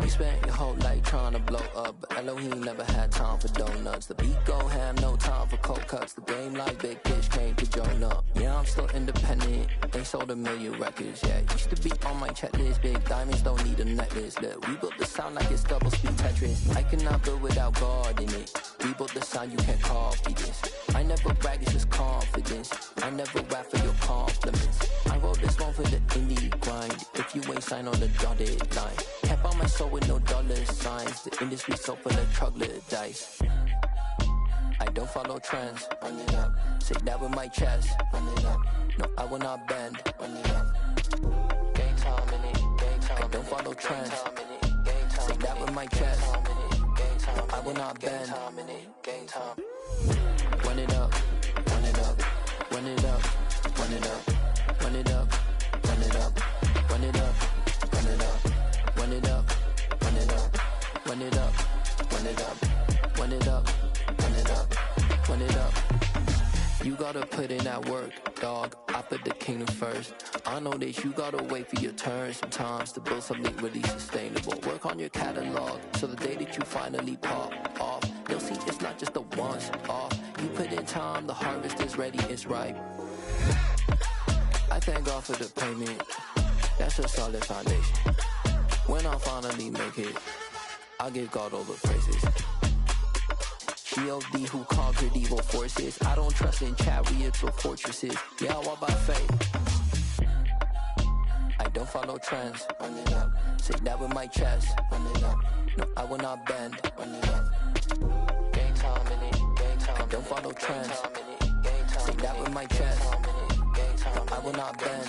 You spent your whole life trying to blow up, but Elohim never had time for donuts. The beat go ham, no time for cold cuts. The game like Big Fish came to join up. Yeah, I'm still independent, they sold 1 million records. Yeah, used to be on my checklist. Big diamonds don't need a necklace. Look, we built the sound like it's double speed Tetris. I cannot build without God in it. We built the sound, you can't copy this. I never brag, it's just confidence. I never rap for your compliments. I wrote this one for the indie grind. If you ain't signed on the dotted line, can't buy my soul with no dollar signs. The industry so full of troglodytes. I don't follow trends. Run it up. Say that with my chest. Run it up. No, I will not bend. Run it up. Gang time in it. Gang time. I don't follow trends. Say that with my chest. I will not bend. Gang time. Run it up. Run it up. Run it up. Run it up. Run it up. Run it up. Run it up. Run it up. Run it up. Run it up. Run it up. Run it up. Run it up. Run it up. Run it up. You gotta put in that work, dog. I put the kingdom first. I know that you gotta wait for your turn sometimes to build something really sustainable. Work on your catalog, so the day that you finally pop off, they'll see it's not just a once off. You put in time, the harvest is ready, it's ripe. I thank God for the payment. That's a solid foundation. When I finally make it, I give God all the praises. G.O.D. who conquered evil forces. I don't trust in chariots or fortresses. Yeah, I walk by faith. I don't follow trends. Run it up. Say that with my chest. Run it up. No, I will not bend. Run it up. Gang time in it. Gang time. I don't follow trends. Say that with my chest. I will not bend.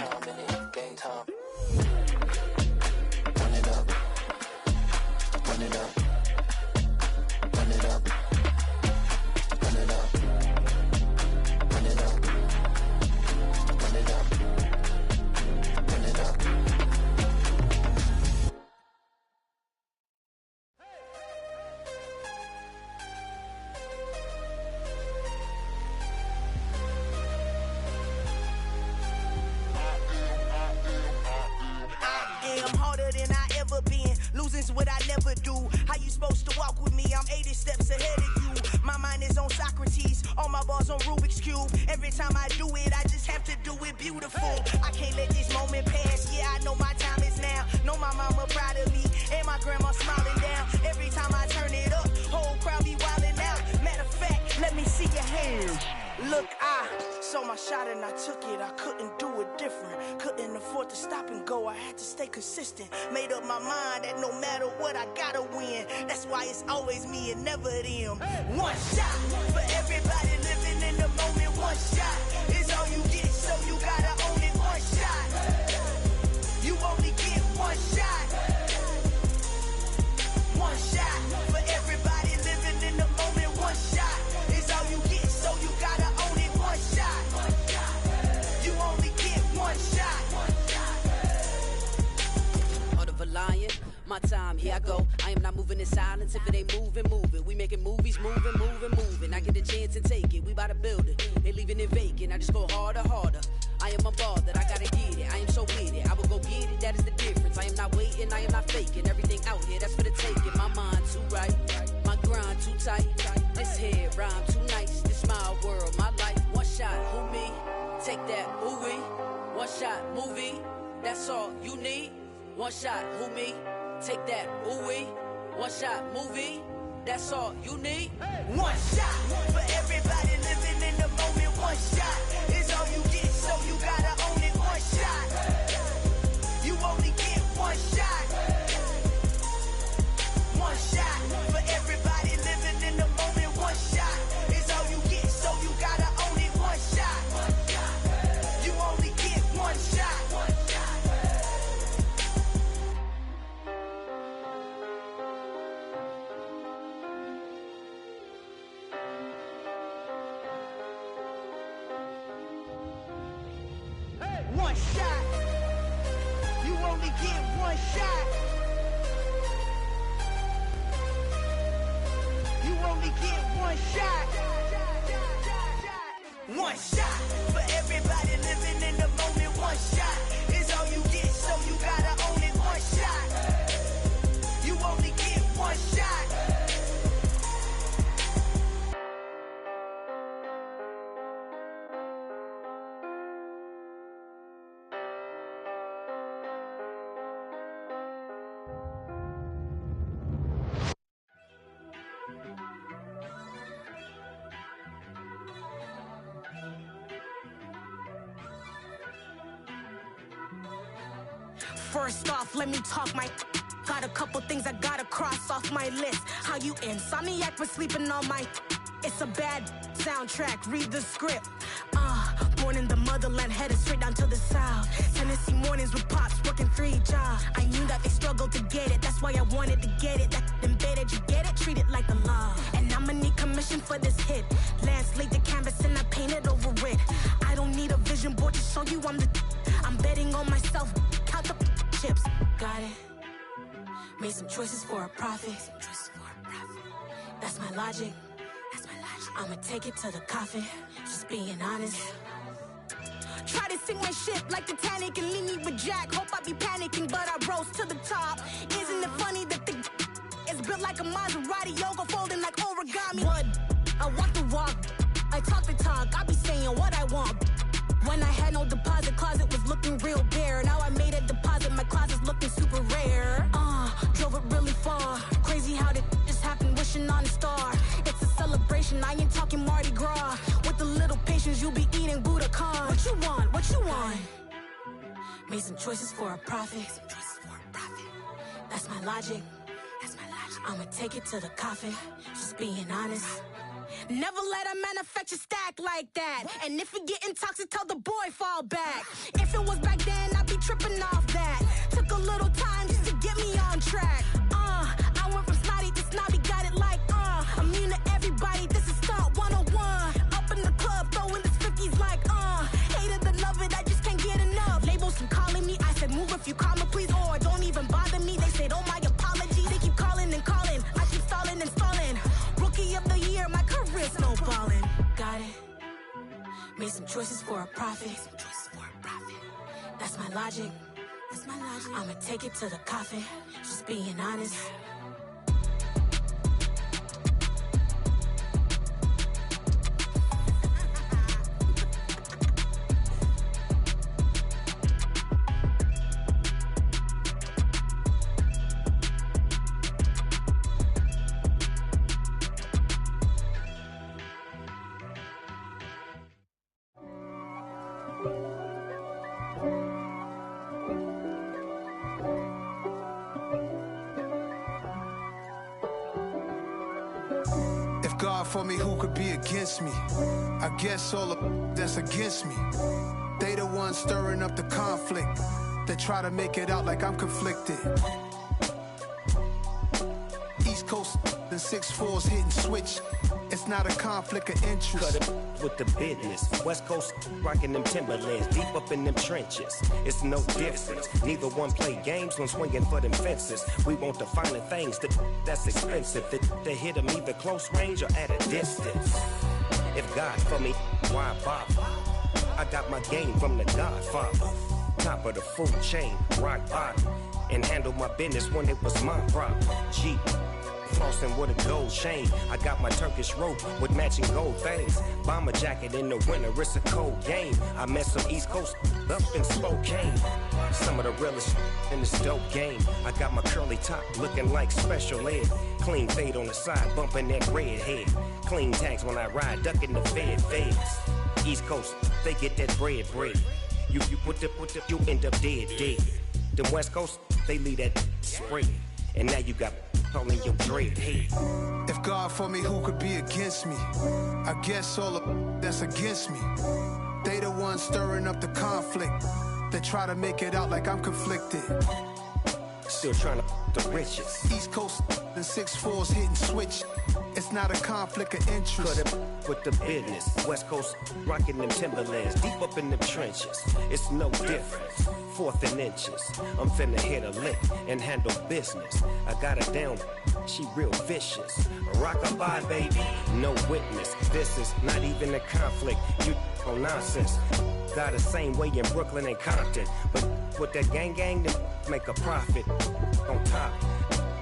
Gang time. Run it up. Run it up. Run it up. Run it up. Run it up. Run it up. Run it up. I'm harder than I ever been. Losing's what I never do. How you supposed to walk with me? I'm 80 steps ahead of you. My mind is on Socrates. All my bars on Rubik's Cube. Every time I do it, I just have to do it beautiful. I can't let this moment pass. Yeah, I know my time is now. Know my mama proud of me. And my grandma smiling down. Every time I turn it up, whole crowd be wilding out. Matter of fact, let me see your hands. Look, I saw my shot and I took it. I couldn't do it different. Couldn't afford to stop and go. I had to stay consistent. Made up my mind that no matter what, I gotta win. That's why it's always me and never them. One shot for everybody living in the moment. One shot is all you get, so you gotta own it. One shot. You only get one shot. One shot for everybody living in the moment. One shot is all you get, so you gotta own it. One shot. You only get one shot. Heart of a lion, my time, here I go. I am not moving in silence. If it ain't moving, move it. We making movies, moving, moving, moving. I get a chance and take it. We bout to build it. They leaving it vacant. I just go harder, harder. I am a ball that I gotta get it. I am so with it. I will go get it. That is the difference. I am not waiting. I am not faking. Everything out here, that's for the taking. My mind too right. My grind too tight. This head rhyme too nice. This my world, my life. One shot, who me? Take that, ooh wee. One shot, movie. That's all you need. One shot, who me? Take that, ooh wee. One shot, movie. That's all you need. One shot for everybody living in the moment. One shot is all you get, so you gotta own it. One shot. You only get one shot. One shot for everybody living in the moment. One shot is all you get, so you gotta own it. One shot. You only get one shot. One shot. You only get one shot. You only get one shot. One shot for everybody living in the moment. One shot is all you get, so you gotta own it. One shot. You only get one shot. First off, let me talk my. Got a couple things I gotta cross off my list. How you insomniac for sleeping on my. It's a bad soundtrack, read the script. Born in the motherland, headed straight down to the south. Tennessee mornings with pops, working 3 jobs. I knew that they struggled to get it, that's why I wanted to get it. That embedded, you get it, treat it like a law. And I'ma need commission for this hit. Lance laid the canvas and I painted over it. I don't need a vision board to show you I'm betting on myself, count the chips. Got it. Made some choices for a profit. That's my logic. I'ma take it to the coffin, just being honest. Try to sink my ship like Titanic and leave me with Jack. Hope I be panicking, but I rose to the top. Isn't it funny that the is built like a Maserati, yoga folding like origami? What? I walk the walk, I talk the talk, I be saying what I want. When I had no deposit, closet was looking real bare. Now I made a deposit, my closet's looking super rare. Drove it really far. Crazy how that just happened, wishing on a star. It's a celebration, I ain't talking Mardi Gras. With a little patience, you'll be eating Budokan. What you want? What you want? Made some choices for a profit. That's my logic. I'ma take it to the coffin, just being honest. Never let a manufacture stack like that. And if it getting toxic, tell the boy fall back. If it was back then, I'd be tripping off that. Took a little time just to get me on track. I went from snotty to snobby, got it like immune to everybody, this is stunt 101. Up in the club, throwing this 50s like hate it and love it, I just can't get enough. Labels keep calling me, I said move if you call me please, or don't even bother me. They said oh my apologies, they keep calling and calling, I keep stalling and stalling. Rookie of the year, my career snowballing. Got it. Made some choices for a profit. That's my logic. I'ma take it to the coffin, just being honest. God for me, who could be against me? I guess all of that's against me. They the ones stirring up the conflict. They try to make it out like I'm conflicted. East Coast and 6'4's hitting switch. It's not a conflict of interest. Cut it with the business. West Coast rocking them Timberlands, deep up in them trenches. It's no difference. Neither one play games when swinging for them fences. We want the finer things that's expensive. They hit them either close range or at a distance. If God for me, why bother? I got my game from the Godfather. Top of the food chain, rock bottom. And handle my business when it was my problem. Jeep. Flossing with a gold chain. I got my Turkish rope with matching gold things. Bomber jacket in the winter, it's a cold game. I met some East Coast up in Spokane. Some of the realest in this dope game. I got my curly top looking like special ed. Clean fade on the side, bumping that red head. Clean tags when I ride, ducking the feds. East Coast, they get that bread. You put the, you end up dead. Them West Coast, they leave that spread. And now you got all in your dread head. If God for me, who could be against me? I guess all of that's against me. They the ones stirring up the conflict. They try to make it out like I'm conflicted. Still trying to the riches. East Coast and 6'4's hitting switch. It's not a conflict of interest. Cut it with the business. West Coast rocking them Timberlands, deep up in them trenches. It's no difference. 4th and inches. I'm finna hit a lick and handle business. I got her down, she real vicious. Rock-a-bye, baby, no witness. This is not even a conflict. You on nonsense. Got the same way in Brooklyn and Compton. But with that gang, then make a profit. On top,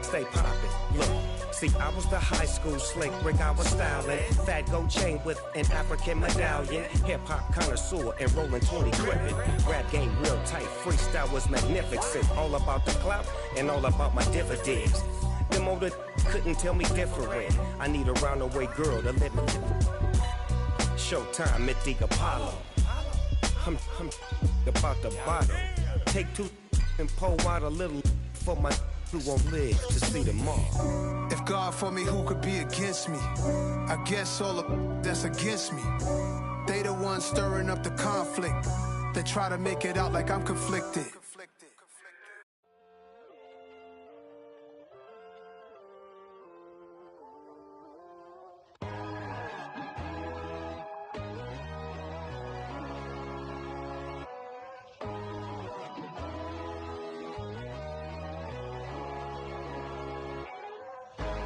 stay poppin'. Look. See, I was the high school slick Rick, I was styling. Fat gold chain with an African medallion. Hip-hop connoisseur and rolling 20 gripping. Rap game real tight, freestyle was magnificent. All about the clout and all about my dividends. Them older couldn't tell me different. I need a roundaway girl to let me. Showtime at the Apollo. I'm about the bottom. Take 2, and pour out a little for my who won't live to see tomorrow. If God for me, who could be against me? I guess all the that's against me. They the ones stirring up the conflict. They try to make it out like I'm conflicted.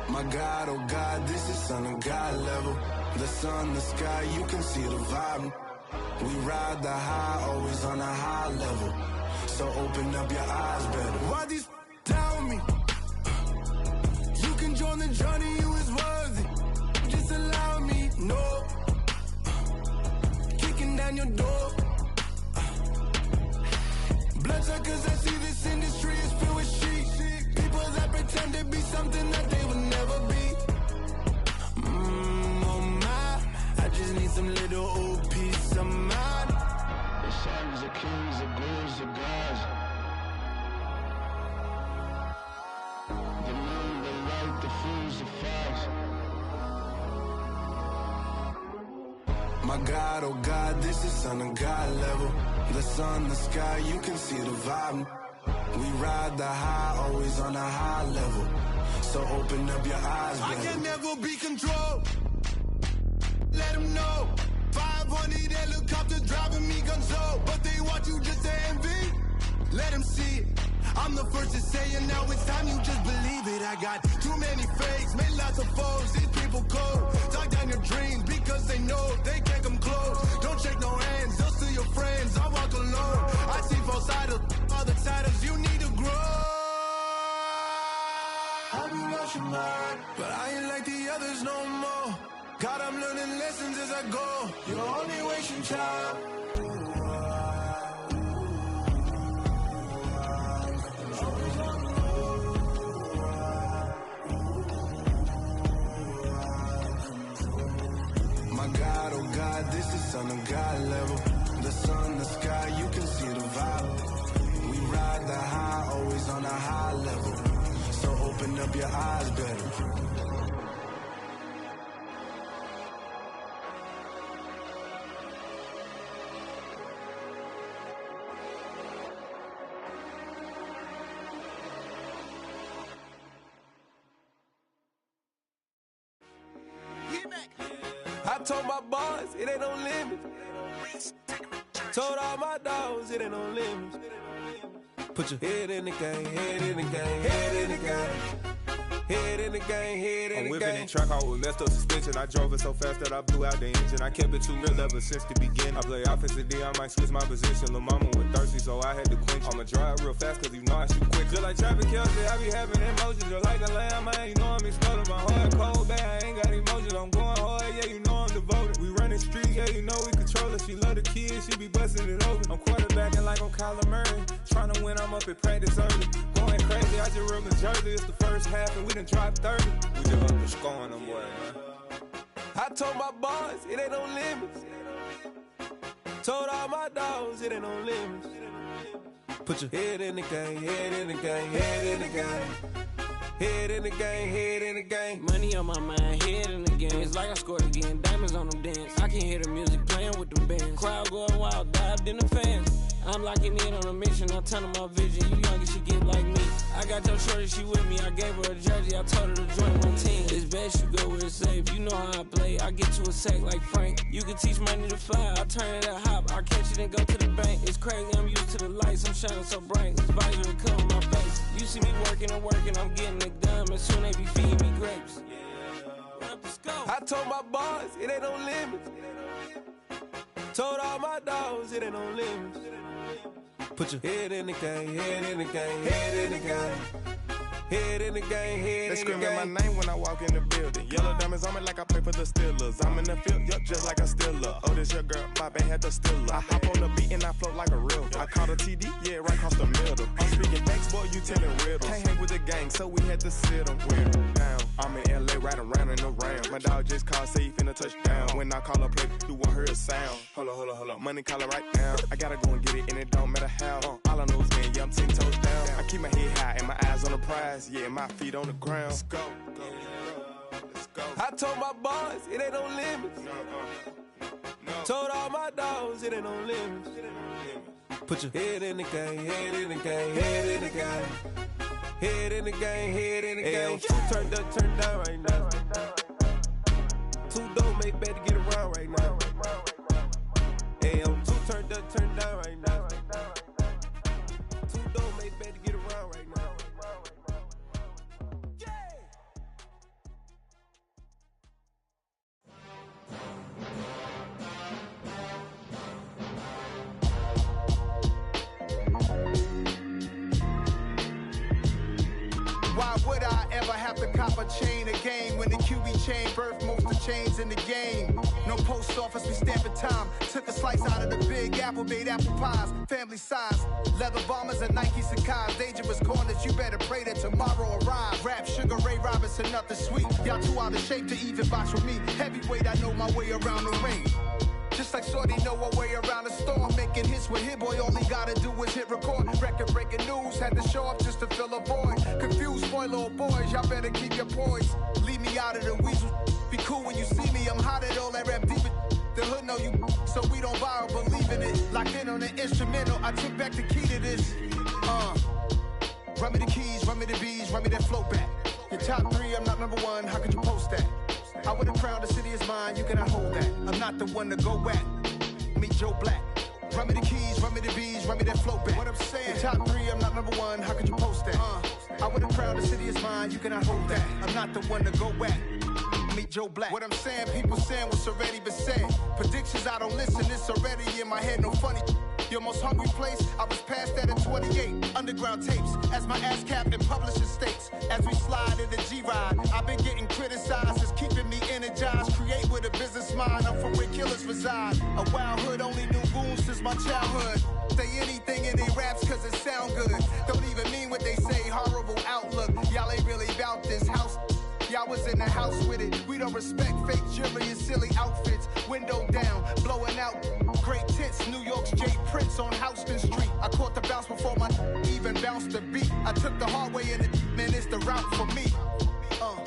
My God, oh God, this is Son of God level. The sun, the sky, you can see the vibe. We ride the high, always on a high level. So open up your eyes better. Why these tell me? You can join the journey, you is worthy. Just allow me, no. Kicking down your door. Bloodsuckers, I see this industry is filled with sheep. People that pretend to be something that they will never be. Oh my, I just need some little old peace of mind. The sons of kings, the gurus of gods. The moon, the light, the fools, the facts. My God, oh God, this is Son of God level. The sun, the sky, you can see the vibe. We ride the high, always on a high level. So open up your eyes, baby. I can never be controlled. Let them know. 500 helicopters driving me gonzo. But they watch you just to envy. Let them see it. I'm the first to say it, now it's time you just believe it. I got too many fakes, made lots of foes. These people cold. Talk down your dreams because they know they can't come close. Don't shake no hands, they'll steal your friends. I walk alone. I see both sides of other titles. You need to grow. I be rushing mine, but I ain't like the others no more. God, I'm learning lessons as I go. You're only wasting time. My God, oh God, this is Son of God level. The sun, the sky, you can see the vibe. We ride the high, always on a high level. So open up your eyes better. I told my boys, it ain't no limit. Told all my dogs, it ain't no limit. Put your head in the game, head in the game, head in the game. Head in the game, head in the game. I'm whipping in track out with messed up suspension. I drove it so fast that I blew out the engine. I kept it too real ever since the beginning. I play offensive D, I might switch my position. Lil' mama was thirsty, so I had to quench. I'ma drive real fast, cause you know I shoot quick. Just like Travis Kelce, I be having emotions. Just like a lamb, man, you know I'm exploding. My heart cold, bad, I ain't got emotions. I'm going hard, yeah, you know I'm devoted. We running streets, yeah, you know we control it. She love the kids, she be busting it over. I'm quarterbacking like I'm Kyler Murray. Trying to win, I'm up at practice early. Going crazy, I just rode the jersey. It's the first half, and we done dropped 30. We just up and scoring them, boy, man. I told my boys, it ain't no limits. Told all my dogs, it ain't no limits. Put your head in the game, head in the game, head in the game. Head in the game, head in the game. Money on my mind, head in the game. It's like I scored again, diamonds on them dance. I can hear the music playing with them bands. Crowd going wild, dived in the fans. I'm locking in on a mission, I'm telling my vision. You young and she get like me. I got your shorty, she with me. I gave her a jersey, I told her to join my team. It's best you go where it's safe. You know how I play. I get to a sack like Frank. You can teach money to fly. I turn it at hop. I catch it and go to the bank. It's crazy, I'm used to the lights. I'm shining so bright. This visor to cover my face. You see me working and working. I'm getting it done. And soon they be feeding me grapes. I told my boys, it ain't no limits. Told all my dogs, it ain't no limits. Put your head in the game, head in the game, head in the game. Head in the game, head in the game. They screaming my name when I walk in the building. Yellow diamonds on me like I play for the Steelers. I'm in the field, yup, just like a Steeler. Oh, this your girl, my band had the Steeler. I hop on the beat and I float like a river. I caught a TD, yeah, right across the middle. I'm speaking thanks, boy, you telling riddles. Can't hang with the gang, so we had to sit them down. I'm in LA riding round and around. My dog just called safe in a touchdown. When I call a play, you won't hear a sound. Hold up. Money calling right now. I gotta go and get it, and it don't matter how. All I know is, man, yeah, I'm 10 toes down. I keep my head high and my eyes on the prize. Yeah, my feet on the ground. Let's go. I told my boys, it ain't no limits. Told all my dogs, it ain't no limits. Put your head in the game, head in the game, head in the game. Head in the game, head in the game. Two turned up, turned down right now. Two dope make better get around right now. Hey, I'm two turned up, turned down right now. Two dope make better get around right now. Why would I ever have to cop a chain again when the QB chain birthed most of the chains in the game? No post office, we stamping time. Took a slice out of the big apple, made apple pies, family size. Leather bombers and Nike Sacai's. Dangerous corners, you better pray that tomorrow arrives. Rap, Sugar Ray Robinson, nothing sweet. Y'all too out of shape to even box with me. Heavyweight, I know my way around the ring. Just like Shorty know her way around the storm. Making hits with Hit Boy, all he gotta do is hit record. Record breaking news, had to show up just to fill a void. Confused, spoiled little boys, y'all better keep your poise. Leave me out of the weasel. Be cool when you see me, I'm hot at all that rap deep. The hood know you, so we don't borrow, believe in it. Locked in on the instrumental, I took back the key to this. Run me the keys, run me the bees, run me that flow back. Your top three, I'm not number one, how could you post that? I would have crowned the city is mine, you cannot hold that. I'm not the one to go at. Meet Joe Black. Run me the keys, run me the bees, run me that flow back. What I'm saying, the top three, I'm not number one, how could you post that? I would have crowned the city is mine, you cannot hold that. I'm not the one to go at. Meet Joe Black. What I'm saying, people saying what's already been said. Predictions, I don't listen, it's already in my head, no funny. Your most hungry place, I was past that at 28. Underground tapes, as my ass cap in publishing states. As we slide in the G-Ride, I've been getting criticized, it's keeping me energized. Create with a business mind, I'm from where killers reside. A wild hood, only knew goons since my childhood. Say anything in they raps cause it sound good. Don't even mean what they say, horrible outlook. Y'all ain't really about this house. Y'all was in the house with it. We don't respect fake jewelry and silly outfits. Window down, blowing out. Great tits, New York's J. Prince on Houston Street. I caught the bounce before my even bounced the beat. I took the hard way and it, man, it's the route for me.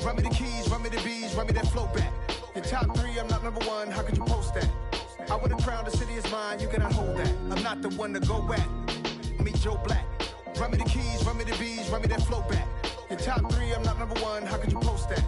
Run me the keys, run me the bees, run me that flow back. Your top three, I'm not number one, how could you post that? I would have crowned the city is mine, you cannot hold that. I'm not the one to go at. Meet Joe Black. Run me the keys, run me the bees, run me that flow back. Your top three, I'm not number one, how could you post that?